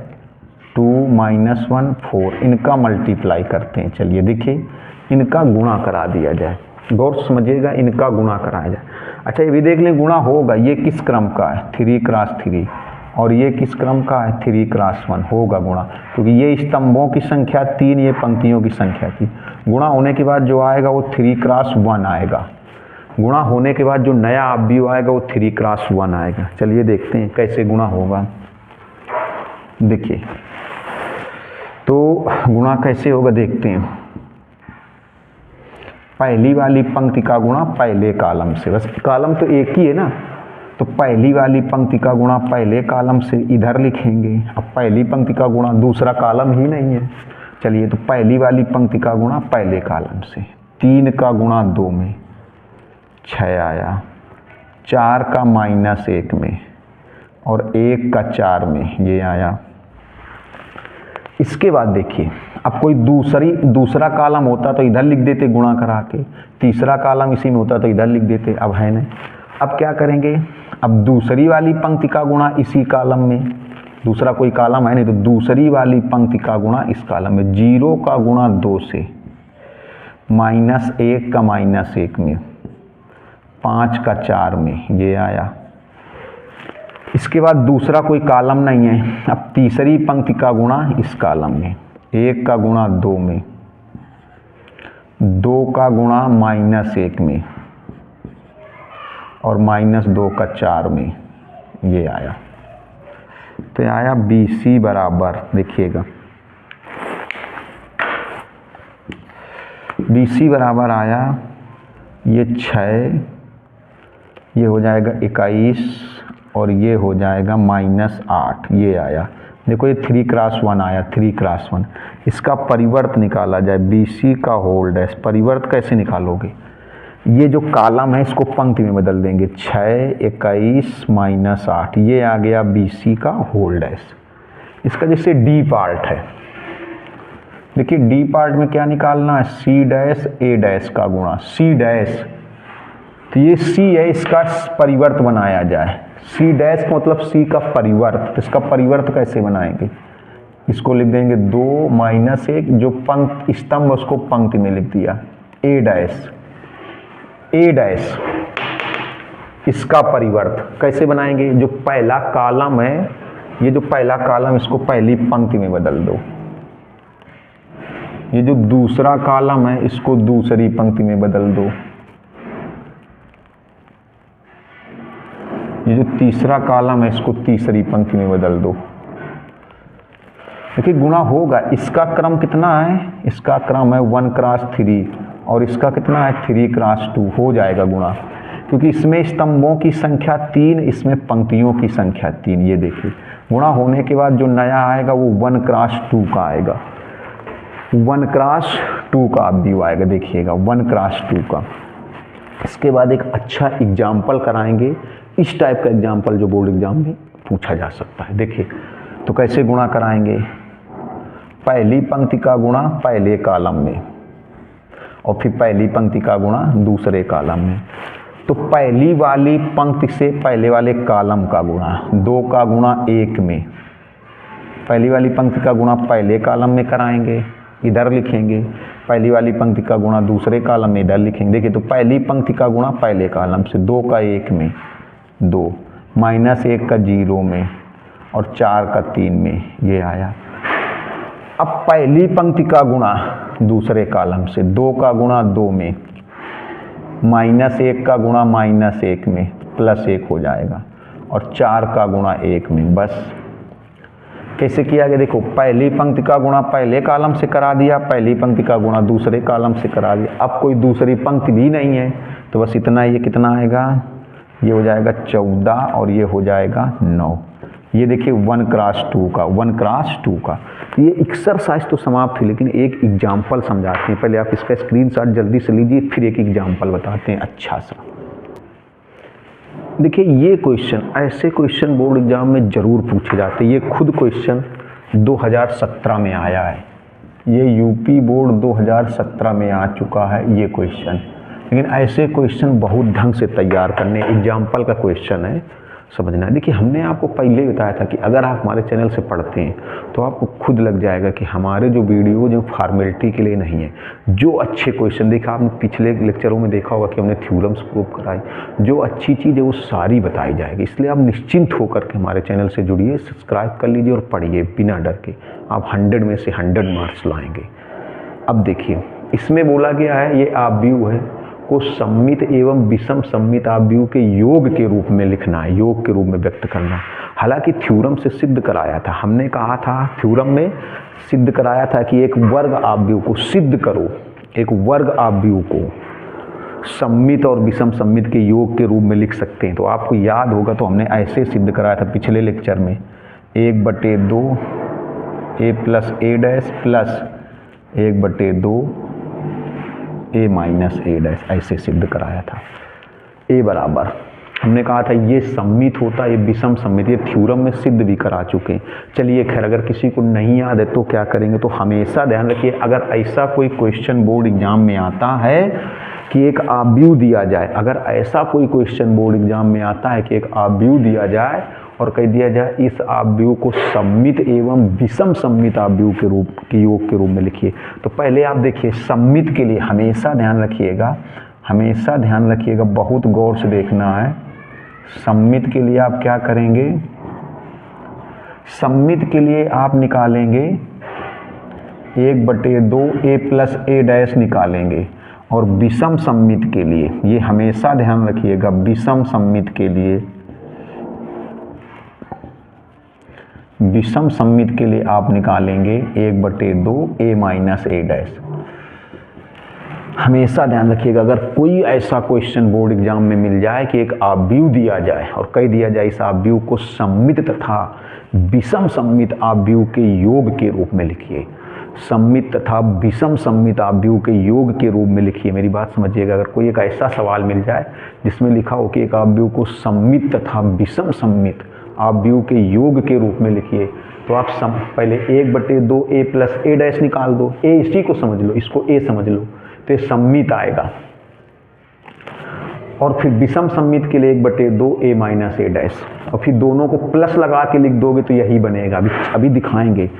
2 -1 4, इनका मल्टीप्लाई करते हैं। चलिए देखिए, इनका गुणा करा दिया जाए, गौर से समझिएगा, इनका गुणा कराया जाए। अच्छा ये भी देख लें गुणा होगा, ये किस क्रम का है 3 × 3, और ये किस क्रम का है 3 × 1, होगा गुणा, क्योंकि ये स्तंभों की संख्या 3, ये पंक्तियों की संख्या थी। गुणा होने के बाद जो आएगा वो 3 × 1 आएगा। गुणा होने के बाद जो नया अवयव आएगा वो 3 × 1 आएगा। चलिए देखते हैं कैसे गुणा होगा। देखिए तो गुणा कैसे होगा देखते हैं। पहली वाली पंक्ति का गुणा पहले कॉलम से, बस कॉलम तो एक ही है ना, तो पहली वाली पंक्ति का गुणा पहले कॉलम से इधर लिखेंगे। अब पहली पंक्ति का गुणा, दूसरा कॉलम ही नहीं है। चलिए तो पहली वाली पंक्ति का गुणा पहले कॉलम से, 3 का गुणा 2 में 6 आया, 4 का -1 में, और 1 का 4 में ये आया। इसके बाद देखिए, अब कोई दूसरा कॉलम होता तो इधर लिख देते गुणा करा के, तीसरा कॉलम इसी में होता तो इधर लिख देते, अब है नहीं। अब क्या करेंगे, अब दूसरी वाली पंक्ति का गुणा इसी कॉलम में, दूसरा कोई कॉलम है नहीं तो दूसरी वाली पंक्ति का गुणा इस कॉलम में, 0 का गुणा 2 से, -1 का -1 में, 5 का 4 में ये आया। इसके बाद दूसरा कोई कॉलम नहीं है, अब तीसरी पंक्ति का गुणा इस कॉलम में, 1 का गुणा 2 में, 2 का गुणा -1 में, और -2 का 4 में ये आया। तो ये आया BC बराबर, देखिएगा BC बराबर आया ये 6, ये हो जाएगा 21, और ये हो जाएगा -8, ये आया। देखो ये 3 × 1 आया, 3 × 1। इसका परिवर्त निकाला जाए, BC का होल डैश। परिवर्त कैसे निकालोगे, ये जो कॉलम है इसको पंक्ति में बदल देंगे, 6 21 -8, ये आ गया BC का होल डैश। इसका जैसे डी पार्ट है, देखिए डी पार्ट में क्या निकालना है, C डैश A डैश का गुणा, C डैश, तो ये C है, इसका परिवर्त बनाया जाए। C डैश मतलब C का परिवर्त, इसका परिवर्त कैसे बनाएंगे, इसको लिख देंगे 2 -1, जो पंक्ति स्तंभ उसको पंक्ति में लिख दिया, A डैश, इसका परिवर्त कैसे बनाएंगे, जो पहला कॉलम है, ये जो पहला कॉलम इसको पहली पंक्ति में बदल दो, ये जो दूसरा कॉलम है इसको दूसरी पंक्ति में बदल दो, ये जो तीसरा कॉलम है इसको तीसरी पंक्ति में बदल दो। देखिए गुणा होगा, इसका क्रम कितना है, इसका क्रम है 1 × 3, और इसका कितना है 3 × 2, हो जाएगा गुणा, क्योंकि इसमें स्तंभों की संख्या 3, इसमें पंक्तियों की संख्या 3। ये देखिए गुणा होने के बाद जो नया आएगा वो 1 × 2 का आएगा, 1 × 2 का व्यू आएगा, देखिएगा 1 × 2 का। इसके बाद एक अच्छा एग्जाम्पल कराएंगे, इस टाइप का एग्जाम्पल जो बोर्ड एग्जाम में पूछा जा सकता है। देखिए तो कैसे गुणा कराएंगे, पहली पंक्ति का गुणा पहले कॉलम में, और फिर पहली पंक्ति का गुणा दूसरे कॉलम में। तो पहली वाली पंक्ति से पहले वाले कॉलम का गुणा, 2 का गुणा 1 में, पहली वाली पंक्ति का गुणा पहले कॉलम में कराएंगे, इधर लिखेंगे, पहली वाली पंक्ति का गुणा दूसरे कॉलम में, इधर लिखेंगे। देखिए तो पहली पंक्ति का गुणा पहले कॉलम से, 2 का 1 में 2, -1 का 0 में, और 4 का 3 में ये आया। अब पहली पंक्ति का गुणा दूसरे कॉलम से, 2 का गुणा 2 में, -1 का गुणा -1 में, +1 हो जाएगा, और 4 का गुणा 1 में, बस कैसे किया गया, देखो पहली पंक्ति का गुणा पहले कॉलम से करा दिया, पहली पंक्ति का गुणा दूसरे कॉलम से करा दिया। अब कोई दूसरी पंक्ति भी नहीं है तो बस इतना, ये कितना आएगा, ये हो जाएगा 14 और ये हो जाएगा 9। ये देखिए 1 क्रॉस 2 का, 1 क्रॉस 2 का। ये एक्सरसाइज तो समाप्त हुई, लेकिन एक एग्जाम्पल समझाते हैं। पहले आप इसका स्क्रीनशॉट जल्दी से लीजिए, फिर एक एग्जाम्पल बताते हैं अच्छा सा। देखिए ये क्वेश्चन, ऐसे क्वेश्चन बोर्ड एग्जाम में ज़रूर पूछे जाते हैं। ये खुद क्वेश्चन 2017 में आया है, ये यूपी बोर्ड 2017 में आ चुका है ये क्वेश्चन। लेकिन ऐसे क्वेश्चन बहुत ढंग से तैयार करने, एग्जाम्पल का क्वेश्चन है, समझना है। देखिए हमने आपको पहले ही बताया था कि अगर आप हमारे चैनल से पढ़ते हैं तो आपको खुद लग जाएगा कि हमारे जो वीडियो जो फॉर्मेलिटी के लिए नहीं है, जो अच्छे क्वेश्चन, देखा आपने पिछले लेक्चरों में देखा होगा कि हमने थ्योरम्स प्रूव कराई, जो अच्छी चीज़ है वो सारी बताई जाएगी। इसलिए आप निश्चिंत होकर के हमारे चैनल से जुड़िए, सब्सक्राइब कर लीजिए और पढ़िए बिना डर के। आप 100 में से 100 मार्क्स लाएंगे। अब देखिए इसमें बोला गया है ये आव्यूह है को सममित एवं विषम सममित आव्यूह के योग के रूप में लिखना है, योग के रूप में व्यक्त करना। हालांकि थ्योरम से सिद्ध कराया था, हमने कहा था थ्योरम में सिद्ध कराया था कि एक वर्ग आव्यूह को सिद्ध करो, एक वर्ग आव्यूह को सममित और विषम सममित के योग के रूप में लिख सकते हैं। तो आपको याद होगा तो हमने ऐसे सिद्ध कराया था पिछले लेक्चर में, 1/2 a plus a dash plus 1/2 a minus a dash, ऐसे सिद्ध कराया था। a बराबर हमने कहा था ये सममित होता है, ये विषम सममित, ये थ्योरम में सिद्ध भी करा चुके हैं। चलिए खैर, अगर किसी को नहीं याद है तो क्या करेंगे, तो हमेशा ध्यान रखिए अगर ऐसा कोई क्वेश्चन बोर्ड एग्जाम में आता है कि एक आव्यूह दिया जाए, अगर ऐसा कोई क्वेश्चन बोर्ड एग्जाम में आता है कि एक आव्यूह दिया जाए और कह दिया जाए इस आव्यूह को सममित एवं विषम सममित आव्यूह के रूप के योग के रूप में लिखिए, तो पहले आप देखिए सममित के लिए हमेशा ध्यान रखिएगा, हमेशा ध्यान रखिएगा, बहुत गौर से देखना है। सममित के लिए आप क्या करेंगे, सममित के लिए आप निकालेंगे 1/2 a प्लस a डैश निकालेंगे, और विषम सममित के लिए ये हमेशा ध्यान रखिएगा, विषम सममित के लिए, विषम सममित के लिए आप निकालेंगे 1/2 a माइनस a डैश। हमेशा ध्यान रखिएगा अगर कोई ऐसा क्वेश्चन बोर्ड एग्जाम में मिल जाए कि एक आव्यूह दिया जाए और कह दिया जाए इस आव्यूह को सममित तथा विषम सममित आव्यूह के योग के रूप में लिखिए, सममित तथा विषम सममित आव्यूह के योग के रूप में लिखिए। मेरी बात समझिएगा, अगर कोई एक ऐसा सवाल मिल जाए जिसमें लिखा हो कि एक आव्यूह को सममित तथा विषम सममित आव्यूह के योग के रूप में लिखिए, तो आप पहले 1/2 a प्लस a डैश निकाल दो, a इसी को समझ लो, इसको a समझ लो, तो ये सममित आएगा। और फिर विषम सममित के लिए 1/2 a माइनस a डैश, और फिर दोनों को प्लस लगा के लिख दोगे तो यही बनेगा। अभी दिखाएंगे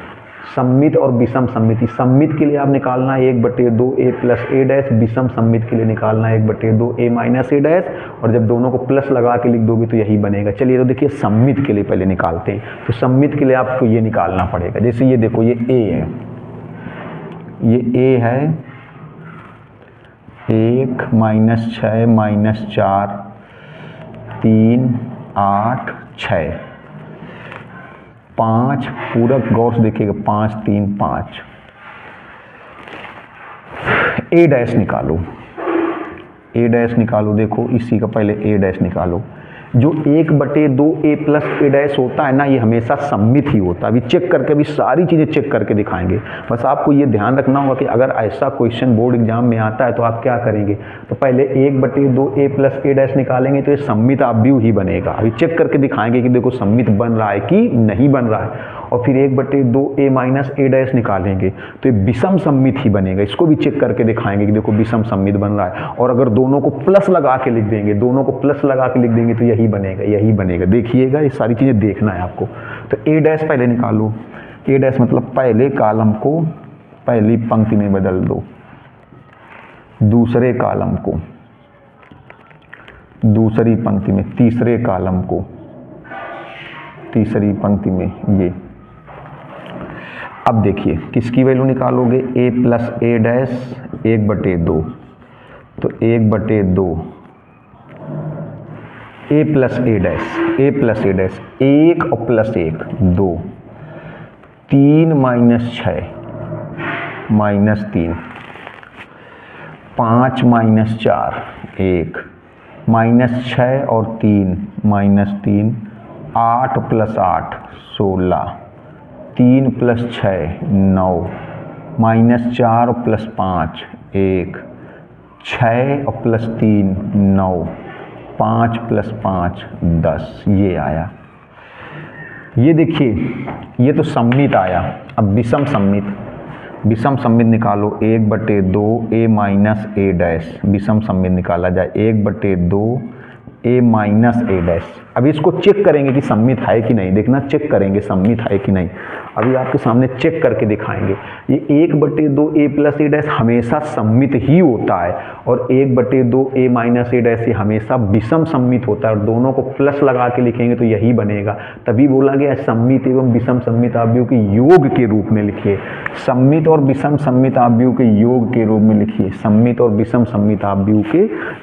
सममित और विषम सममित। सममित के लिए आप निकालना है 1/2 a प्लस a डैश, विषम सममित के लिए निकालना है 1/2 a माइनस a डैश, और जब दोनों को प्लस लगा के लिख दोगे तो यही बनेगा। चलिए तो देखिए सममित के लिए पहले निकालते हैं। तो सममित के लिए आपको ये निकालना पड़ेगा, जैसे ये देखो ये a है, ये a है 1 - 6 - 4 3 8 6 5 पूरक, गौर से देखिएगा 5 3 5। a डैश निकालो, a डैश निकालो, देखो इसी का पहले a डैश निकालो। जो 1/2 a प्लस a डैश होता है ना, ये हमेशा सममित ही होता है। अभी चेक करके, अभी सारी चीज़ें चेक करके दिखाएंगे। बस आपको ये ध्यान रखना होगा कि अगर ऐसा क्वेश्चन बोर्ड एग्जाम में आता है तो आप क्या करेंगे, तो पहले 1/2 a प्लस a डैश निकालेंगे तो ये सममित आव्यूह ही बनेगा। अभी चेक करके दिखाएंगे कि देखो सममित बन रहा है कि नहीं बन रहा है। और फिर 1/2 a माइनस a डैश निकालेंगे तो ये विषम सममित ही बनेगा। इसको भी चेक करके दिखाएंगे कि देखो विषम सममित बन रहा है। और अगर दोनों को प्लस लगा के लिख देंगे, दोनों को प्लस लगा के लिख देंगे तो यही बनेगा, यही बनेगा। देखिएगा, ये सारी चीज़ें देखना है आपको। तो a डैश पहले निकालो, a डैश मतलब पहले कॉलम को पहली पंक्ति में बदल दो, दूसरे कॉलम को दूसरी पंक्ति में, तीसरे कॉलम को तीसरी पंक्ति में, ये। अब देखिए किसकी वैल्यू निकालोगे, a प्लस a डैश 1/2, तो 1/2 a plus a dash, a plus a dash 1 और प्लस 1 2, 3 माइनस 6 -3, 5 माइनस 4 1, -6 और 3 -3, 8 + 8 16, 3 + 6 9, -4 + 5 1, 6 और +3 9, 5 + 5 10, ये आया। ये देखिए, ये तो सम्मित आया। अब विषम सम्मित, विषम सम्मित निकालो 1/2 a माइनस a डैश, विषम सम्मित निकाला जाए 1/2 a माइनस a डैश। अभी इसको चेक करेंगे कि सम्मित है कि नहीं, देखना चेक करेंगे सम्मित है कि नहीं। अभी आपके सामने चेक करके दिखाएंगे। ये 1/2 a + a डैश हमेशा सम्मित ही होता है और 1/2 a माइनस a डैश ये हमेशा विषम सम्मित होता है और दोनों को प्लस लगा के लिखेंगे तो यही बनेगा। तभी बोला गया सम्मित एवं विषम सम्मित आव्यूह के योग के रूप में लिखिए। सम्मित और विषम सम्मित आव्यूह के योग के रूप में लिखिए। सम्मित और विषम सम्मित आव्यूह के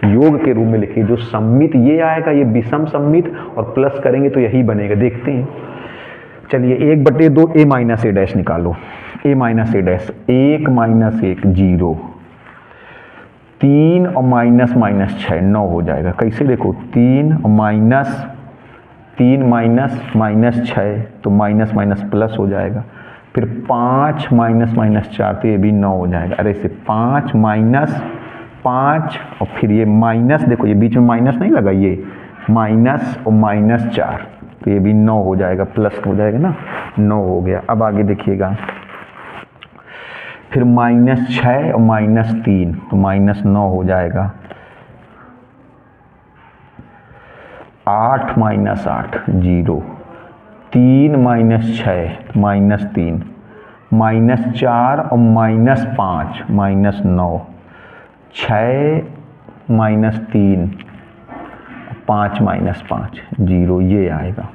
योग के रूप में लिखिए। जो सम्मित ये आएगा ये विषम सम्मित और प्लस करेंगे तो यही बनेगा। देखते हैं, चलिए 1/2 a माइनस a डैश निकालो। a माइनस a डैश 1 - 1 0, 3 और माइनस माइनस 6 9 हो जाएगा। कैसे देखो 3 और माइनस 6 तो माइनस माइनस प्लस हो जाएगा। फिर 5 माइनस 4 तो ये भी 9 हो जाएगा। अरे से 5 - 5 और फिर ये माइनस, देखो ये बीच में माइनस नहीं लगा, ये माइनस और -4 तो ये भी 9 हो जाएगा, प्लस हो जाएगा ना, 9 हो गया। अब आगे देखिएगा, फिर -6 और -3 तो -9 हो जाएगा। 8 - 8 0, 3 - 6 -3, -4 और -5 -9, 6 - 3 5 - 5 0, ये आएगा।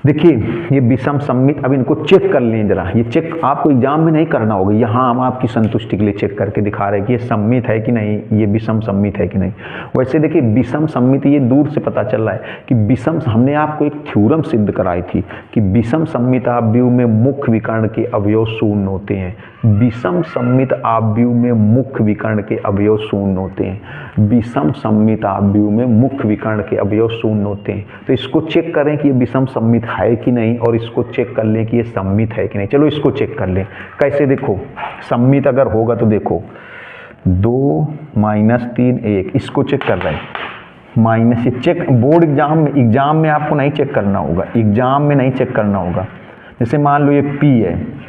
देखिए ये विषम सम्मित। अब इनको चेक कर लें जरा। ये चेक आपको एग्जाम में नहीं करना होगा, यहाँ हम आपकी संतुष्टि के लिए चेक करके दिखा रहे हैं कि ये सम्मित है कि नहीं, ये विषम सम्मित है कि नहीं। वैसे देखिए विषम सम्मित ये दूर से पता चल रहा है कि विषम, हमने आपको एक थ्योरम सिद्ध कराई थी कि विषम सम्मित आव्यूह में मुख्य विकर्ण के अवयव शून्य होते हैं। विषम सम्मित आव्यूह में मुख्य विकर्ण के अवयव शून्य होते हैं। विषम सम्मित आव्यूह में मुख्य विकर्ण के अवयव शून्य होते हैं। तो इसको चेक करें कि ये विषम सम्मित है कि नहीं और इसको चेक कर लें कि ये सम्मित है कि नहीं। चलो इसको चेक कर लें। कैसे देखो, सम्मित अगर होगा तो देखो 2 - 3 1, इसको चेक कर रहे हैं। माइनस, ये चेक बोर्ड एग्जाम में आपको नहीं चेक करना होगा, एग्जाम में नहीं चेक करना होगा। जैसे मान लो ये P है,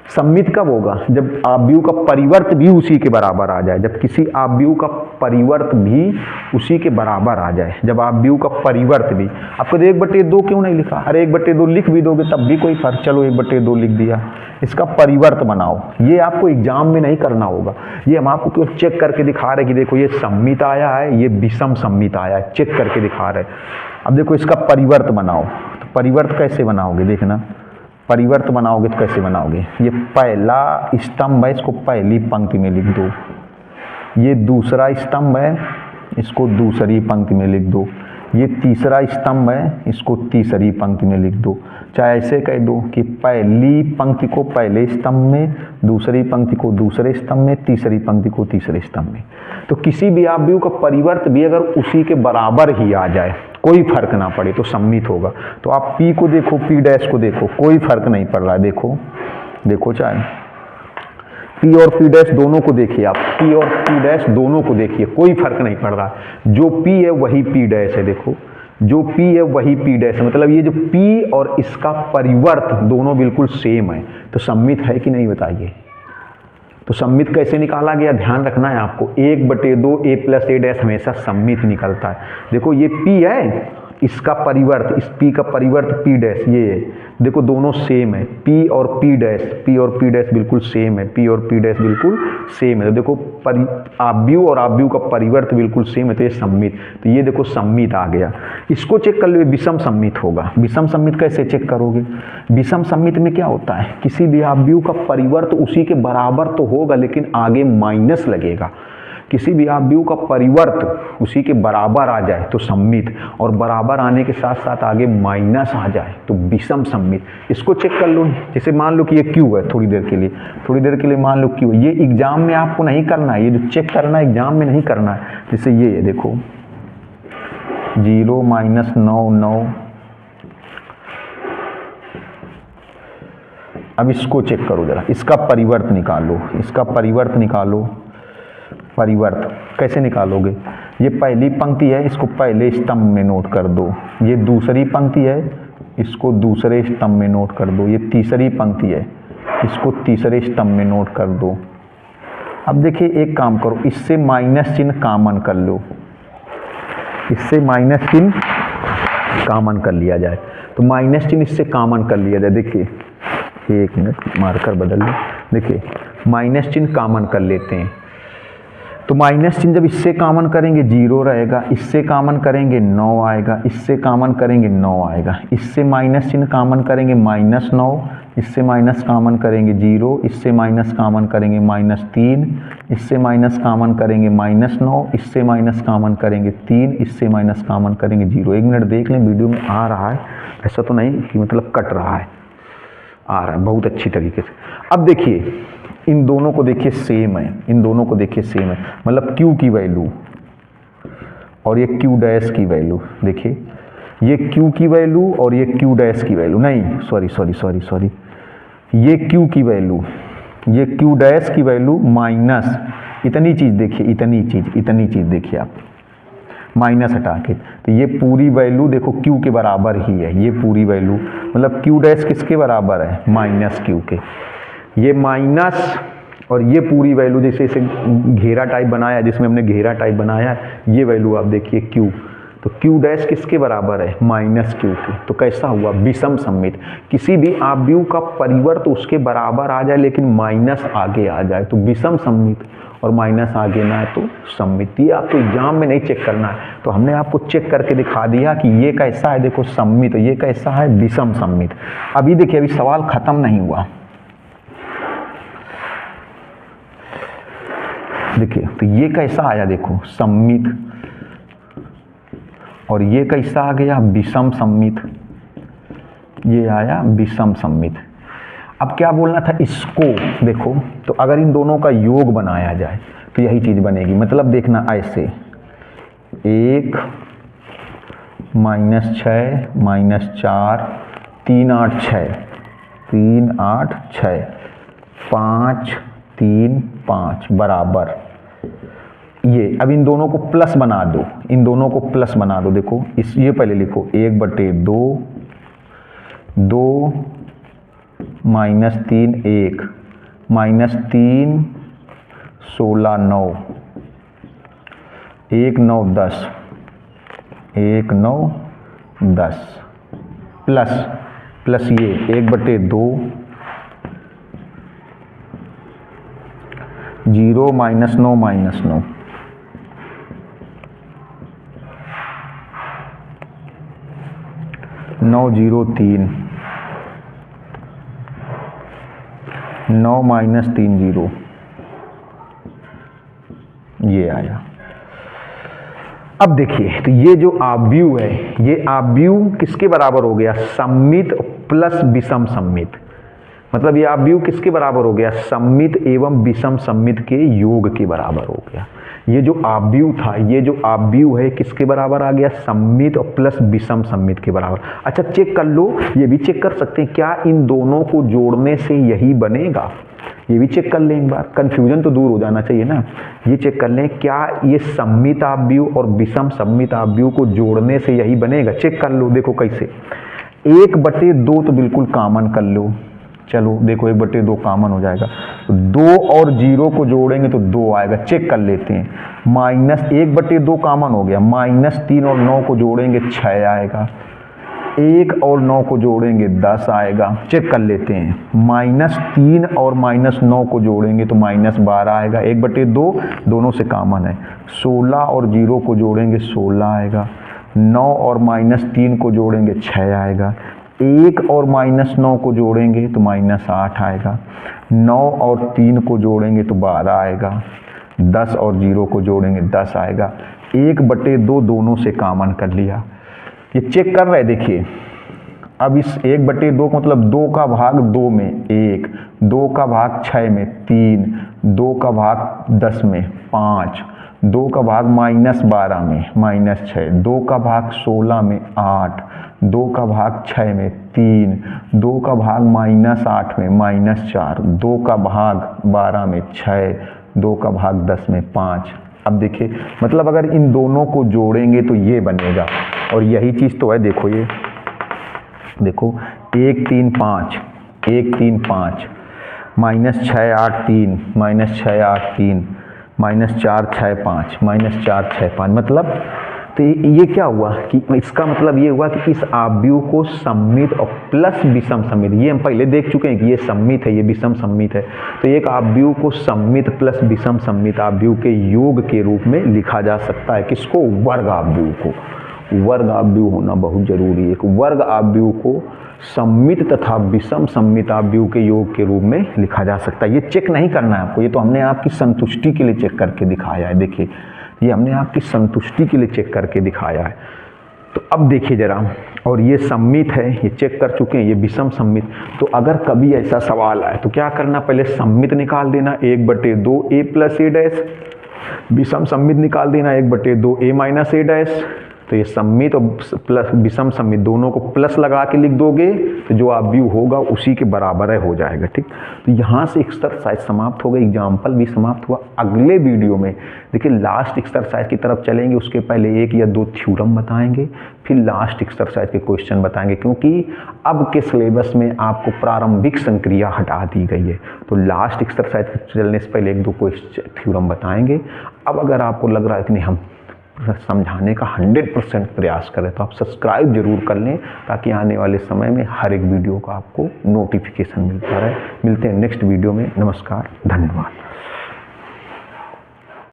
सम्मित कब होगा, जब आव्यूह का परिवर्त भी उसी के बराबर आ जाए। जब किसी आव्यूह का परिवर्त भी उसी के बराबर आ जाए, जब आव्यूह का परिवर्त भी, आपको 1/2 क्यों नहीं लिखा, अरे 1/2 लिख भी दोगे तब भी कोई फर्क, चलो 1/2 लिख दिया। इसका परिवर्त बनाओ, ये आपको एग्जाम में नहीं करना होगा, ये हम आपको क्यों चेक करके दिखा रहे कि देखो ये सम्मित आया है, ये विषम सम्मित आया है, चेक करके दिखा रहे। अब देखो इसका परिवर्त बनाओ, तो परिवर्त कैसे बनाओगे, देखना परिवर्त बनाओगे तो कैसे बनाओगे। ये पहला स्तंभ है, इसको पहली पंक्ति में लिख दो। ये दूसरा स्तंभ है, इसको दूसरी पंक्ति में लिख दो। ये तीसरा स्तंभ है, इसको तीसरी पंक्ति में लिख दो। चाहे ऐसे कह दो कि पहली पंक्ति को पहले स्तंभ में, दूसरी पंक्ति को दूसरे स्तंभ में, तीसरी पंक्ति को तीसरे स्तंभ में। तो किसी भी आव्यूह का परिवर्त भी अगर उसी के बराबर ही आ जाए, कोई फर्क ना पड़े, तो सम्मित होगा। तो आप P को देखो, P डैश को देखो, कोई फर्क नहीं पड़ रहा है। देखो चाहे P और P डैश दोनों को देखिए, आप P और P डैश दोनों को देखिए, कोई फर्क नहीं पड़ रहा है। जो P है वही P डैश है, देखो जो P है वही P डैश है, मतलब ये जो P और इसका परिवर्त दोनों बिल्कुल सेम है। तो सम्मित है कि नहीं बताइए। तो सम्मित कैसे निकाला गया, ध्यान रखना है आपको। 1/2 a + a डैश हमेशा सम्मित निकलता है। देखो ये P है, इसका परिवर्त, इस P का परिवर्त P डैश, ये है, देखो दोनों सेम है। P और P डैश बिल्कुल सेम है, P और P डैश बिल्कुल सेम है। तो देखो आव्यूह और आव्यूह का परिवर्त बिल्कुल सेम है, तो ये सम्मित। तो ये देखो सम्मित आ गया। इसको चेक कर लो, विषम सम्मित होगा। विषम सम्मित कैसे चेक करोगे, विषम सम्मित में क्या होता है, किसी भी आव्यूह का परिवर्त उसी के बराबर तो होगा लेकिन आगे माइनस लगेगा। किसी भी आव्यूह का परिवर्त उसी के बराबर आ जाए तो सम्मित, और बराबर आने के साथ साथ आगे माइनस आ जाए तो विषम सम्मित। इसको चेक कर लो। जैसे मान लो कि ये क्यू है, थोड़ी देर के लिए मान लो क्यू है। ये एग्जाम में आपको नहीं करना है, ये जो चेक करना है एग्जाम में नहीं करना है। जैसे ये देखो 0 - 9 9। अब इसको चेक करो जरा, इसका परिवर्त निकालो, परिवर्त कैसे निकालोगे? ये पहली पंक्ति है, इसको पहले स्तंभ में नोट कर दो। ये दूसरी पंक्ति है, इसको दूसरे स्तंभ में नोट कर दो। ये तीसरी पंक्ति है, इसको तीसरे स्तंभ में नोट कर दो। अब देखिए एक काम करो, इससे माइनस चिन्ह कॉमन कर लो, इससे माइनस चिन्ह कॉमन कर लिया जाए। तो माइनस चिन्ह इससे कॉमन कर लिया जाए। देखिए 1 मिनट मार्कर बदल लो। देखिए माइनस चिन्ह कॉमन कर लेते हैं। तो माइनस चिन्ह जब इससे कॉमन करेंगे 0 रहेगा, इससे कॉमन करेंगे 9 आएगा, इससे कॉमन करेंगे 9 आएगा, इससे माइनस चिन्ह कॉमन करेंगे -9, इससे माइनस कॉमन करेंगे 0, इससे माइनस कॉमन करेंगे -3, इससे माइनस कॉमन करेंगे -9, इससे माइनस कॉमन करेंगे 3, इससे माइनस कॉमन करेंगे 0। 1 मिनट देख लें वीडियो में आ रहा है, ऐसा तो नहीं कि मतलब कट रहा है, आ रहा है बहुत अच्छी तरीके से। अब देखिए इन दोनों को देखिए सेम है, मतलब Q की वैल्यू और ये Q डैश की वैल्यू। देखिए ये Q की वैल्यू और ये Q डैश की वैल्यू, नहीं सॉरी, ये Q की वैल्यू, ये Q डैश की वैल्यू माइनस इतनी चीज़ देखिए, इतनी चीज़ देखिए आप, माइनस हटा के। तो ये पूरी वैल्यू देखो Q के बराबर ही है, ये पूरी वैल्यू मतलब Q डैश किसके बराबर है? -Q के। ये माइनस और ये पूरी वैल्यू जैसे इसे घेरा टाइप बनाया, जिसमें हमने घेरा टाइप बनाया, ये वैल्यू आप देखिए Q, तो Q डैश किसके बराबर है? -Q के। तो कैसा हुआ? विषम सम्मित। किसी भी आव्यूह का परिवर्त उसके बराबर आ जाए लेकिन माइनस आगे आ जाए तो विषम सम्मित, और माइनस आगे ना है तो सम्मित। ये आपको एग्जाम में नहीं चेक करना है, तो हमने आपको चेक करके दिखा दिया कि ये कैसा है, देखो सम्मित, ये कैसा है? विषम सम्मित। अभी देखिए अभी सवाल खत्म नहीं हुआ। देखिए तो ये कैसा आया, देखो सम्मित, और ये कैसा आ गया? विषम सम्मित। ये आया विषम सम्मित। अब क्या बोलना था इसको? देखो तो अगर इन दोनों का योग बनाया जाए तो यही चीज़ बनेगी। मतलब देखना ऐसे 1 - 6 - 4 3 8 6 3 8 6 5 3 5 बराबर ये। अब इन दोनों को प्लस बना दो, देखो इस ये पहले लिखो 1/2 2 -3 1 -3 16 9 1 9 10 1 9 10 प्लस ये 1/2 0 -9 -9 9 0 3 9 -3 0, ये आया। अब देखिए तो ये जो आव्यूह है, ये आव्यूह किसके बराबर हो गया? सम्मित प्लस विषम सम्मित। मतलब ये आव्यूह किसके बराबर हो गया? सम्मित एवं विषम सम्मित के योग के बराबर हो गया। ये जो आव्यूह था, ये जो आव्यूह है किसके बराबर आ गया? सम्मित और प्लस विषम सम्मित के बराबर। अच्छा चेक कर लो, ये भी चेक कर सकते हैं क्या इन दोनों को जोड़ने से यही बनेगा? ये भी चेक कर लें एक बार, कंफ्यूजन तो दूर हो जाना चाहिए ना। ये चेक कर लें क्या ये सम्मित आव्यूह और विषम सम्मित आव्यूह को जोड़ने से यही बनेगा? चेक कर लो, देखो कैसे। 1/2 तो बिल्कुल कॉमन कर लो, चलो देखो 1/2 कॉमन हो जाएगा, तो 2 और 0 को जोड़ेंगे तो 2 आएगा। चेक कर लेते हैं, -1/2 कॉमन हो गया, -3 और 9 को जोड़ेंगे 6 आएगा, 1 और 9 को जोड़ेंगे 10 आएगा। चेक कर लेते हैं, -3 और -9 को जोड़ेंगे तो -12 आएगा। 1/2 दोनों से कॉमन है, 16 और 0 को जोड़ेंगे 16 आएगा, 9 और -3 को जोड़ेंगे 6 आएगा, 1 और -9 को जोड़ेंगे तो -8 आएगा, 9 और 3 को जोड़ेंगे तो 12 आएगा, 10 और 0 को जोड़ेंगे 10 आएगा। 1/2 दोनों से कॉमन कर लिया, ये चेक कर रहे हैं। देखिए अब इस 1/2 का मतलब 2 का भाग 2 में 1, 2 का भाग 6 में 3, 2 का भाग 10 में 5, 2 का भाग -12 में -6, 2 का भाग 16 में 8, 2 का भाग 6 में 3, 2 का भाग -8 में -4, 2 का भाग 12 में 6, 2 का भाग 10 में 5। अब देखिए मतलब अगर इन दोनों को जोड़ेंगे तो ये बनेगा, और यही चीज़ तो है। देखो ये देखो 1 3 5 1 3 5 -6 8 3 -6 8 3 -4 6 5 -4 6 5। मतलब तो ये क्या हुआ कि इसका मतलब ये हुआ कि इस आव्यूह को सममित और प्लस विषम सममित, ये हम पहले देख चुके हैं कि ये सममित है, ये विषम सममित है। तो एक आव्यूह को सममित प्लस विषम सममित आव्यूह के योग के रूप में लिखा जा सकता है। किसको? वर्ग आव्यूह को। वर्ग आव्यूह होना बहुत जरूरी है। एक वर्ग आव्यूह को सममित तथा विषम सममित आव्यूह के योग के रूप में लिखा जा सकता है। ये चेक नहीं करना है आपको, ये तो हमने आपकी संतुष्टि के लिए चेक करके दिखाया है। देखिए ये हमने आपकी संतुष्टि के लिए चेक करके दिखाया है। तो अब देखिए जरा, और ये सममित है, ये चेक कर चुके हैं, ये विषम सममित। तो अगर कभी ऐसा सवाल आए तो क्या करना, पहले सममित निकाल देना 1/2 a + a डैश, विषम सममित निकाल देना 1/2 a - a डैश। तो ये सममित और प्लस विषम सममित दोनों को प्लस लगा के लिख दोगे तो जो आव्यूह होगा उसी के बराबर है हो जाएगा। ठीक, तो यहाँ से एक्सरसाइज समाप्त हो गई, एग्जाम्पल भी समाप्त हुआ। अगले वीडियो में देखिए लास्ट एक्सरसाइज की तरफ चलेंगे, उसके पहले 1 या 2 थ्योरम बताएंगे, फिर लास्ट एक्सरसाइज के क्वेश्चन बताएंगे, क्योंकि अब के सिलेबस में आपको प्रारंभिक संक्रिया हटा दी गई है। तो लास्ट एक्सरसाइज चलने से पहले 1-2 क्वेश्चन थ्योरम बताएंगे। अब अगर आपको लग रहा है कि नहीं हम समझाने का 100% प्रयास करें तो आप सब्सक्राइब जरूर कर लें, ताकि आने वाले समय में हर एक वीडियो का आपको नोटिफिकेशन मिलता रहे। मिलते हैं नेक्स्ट वीडियो में। नमस्कार, धन्यवाद।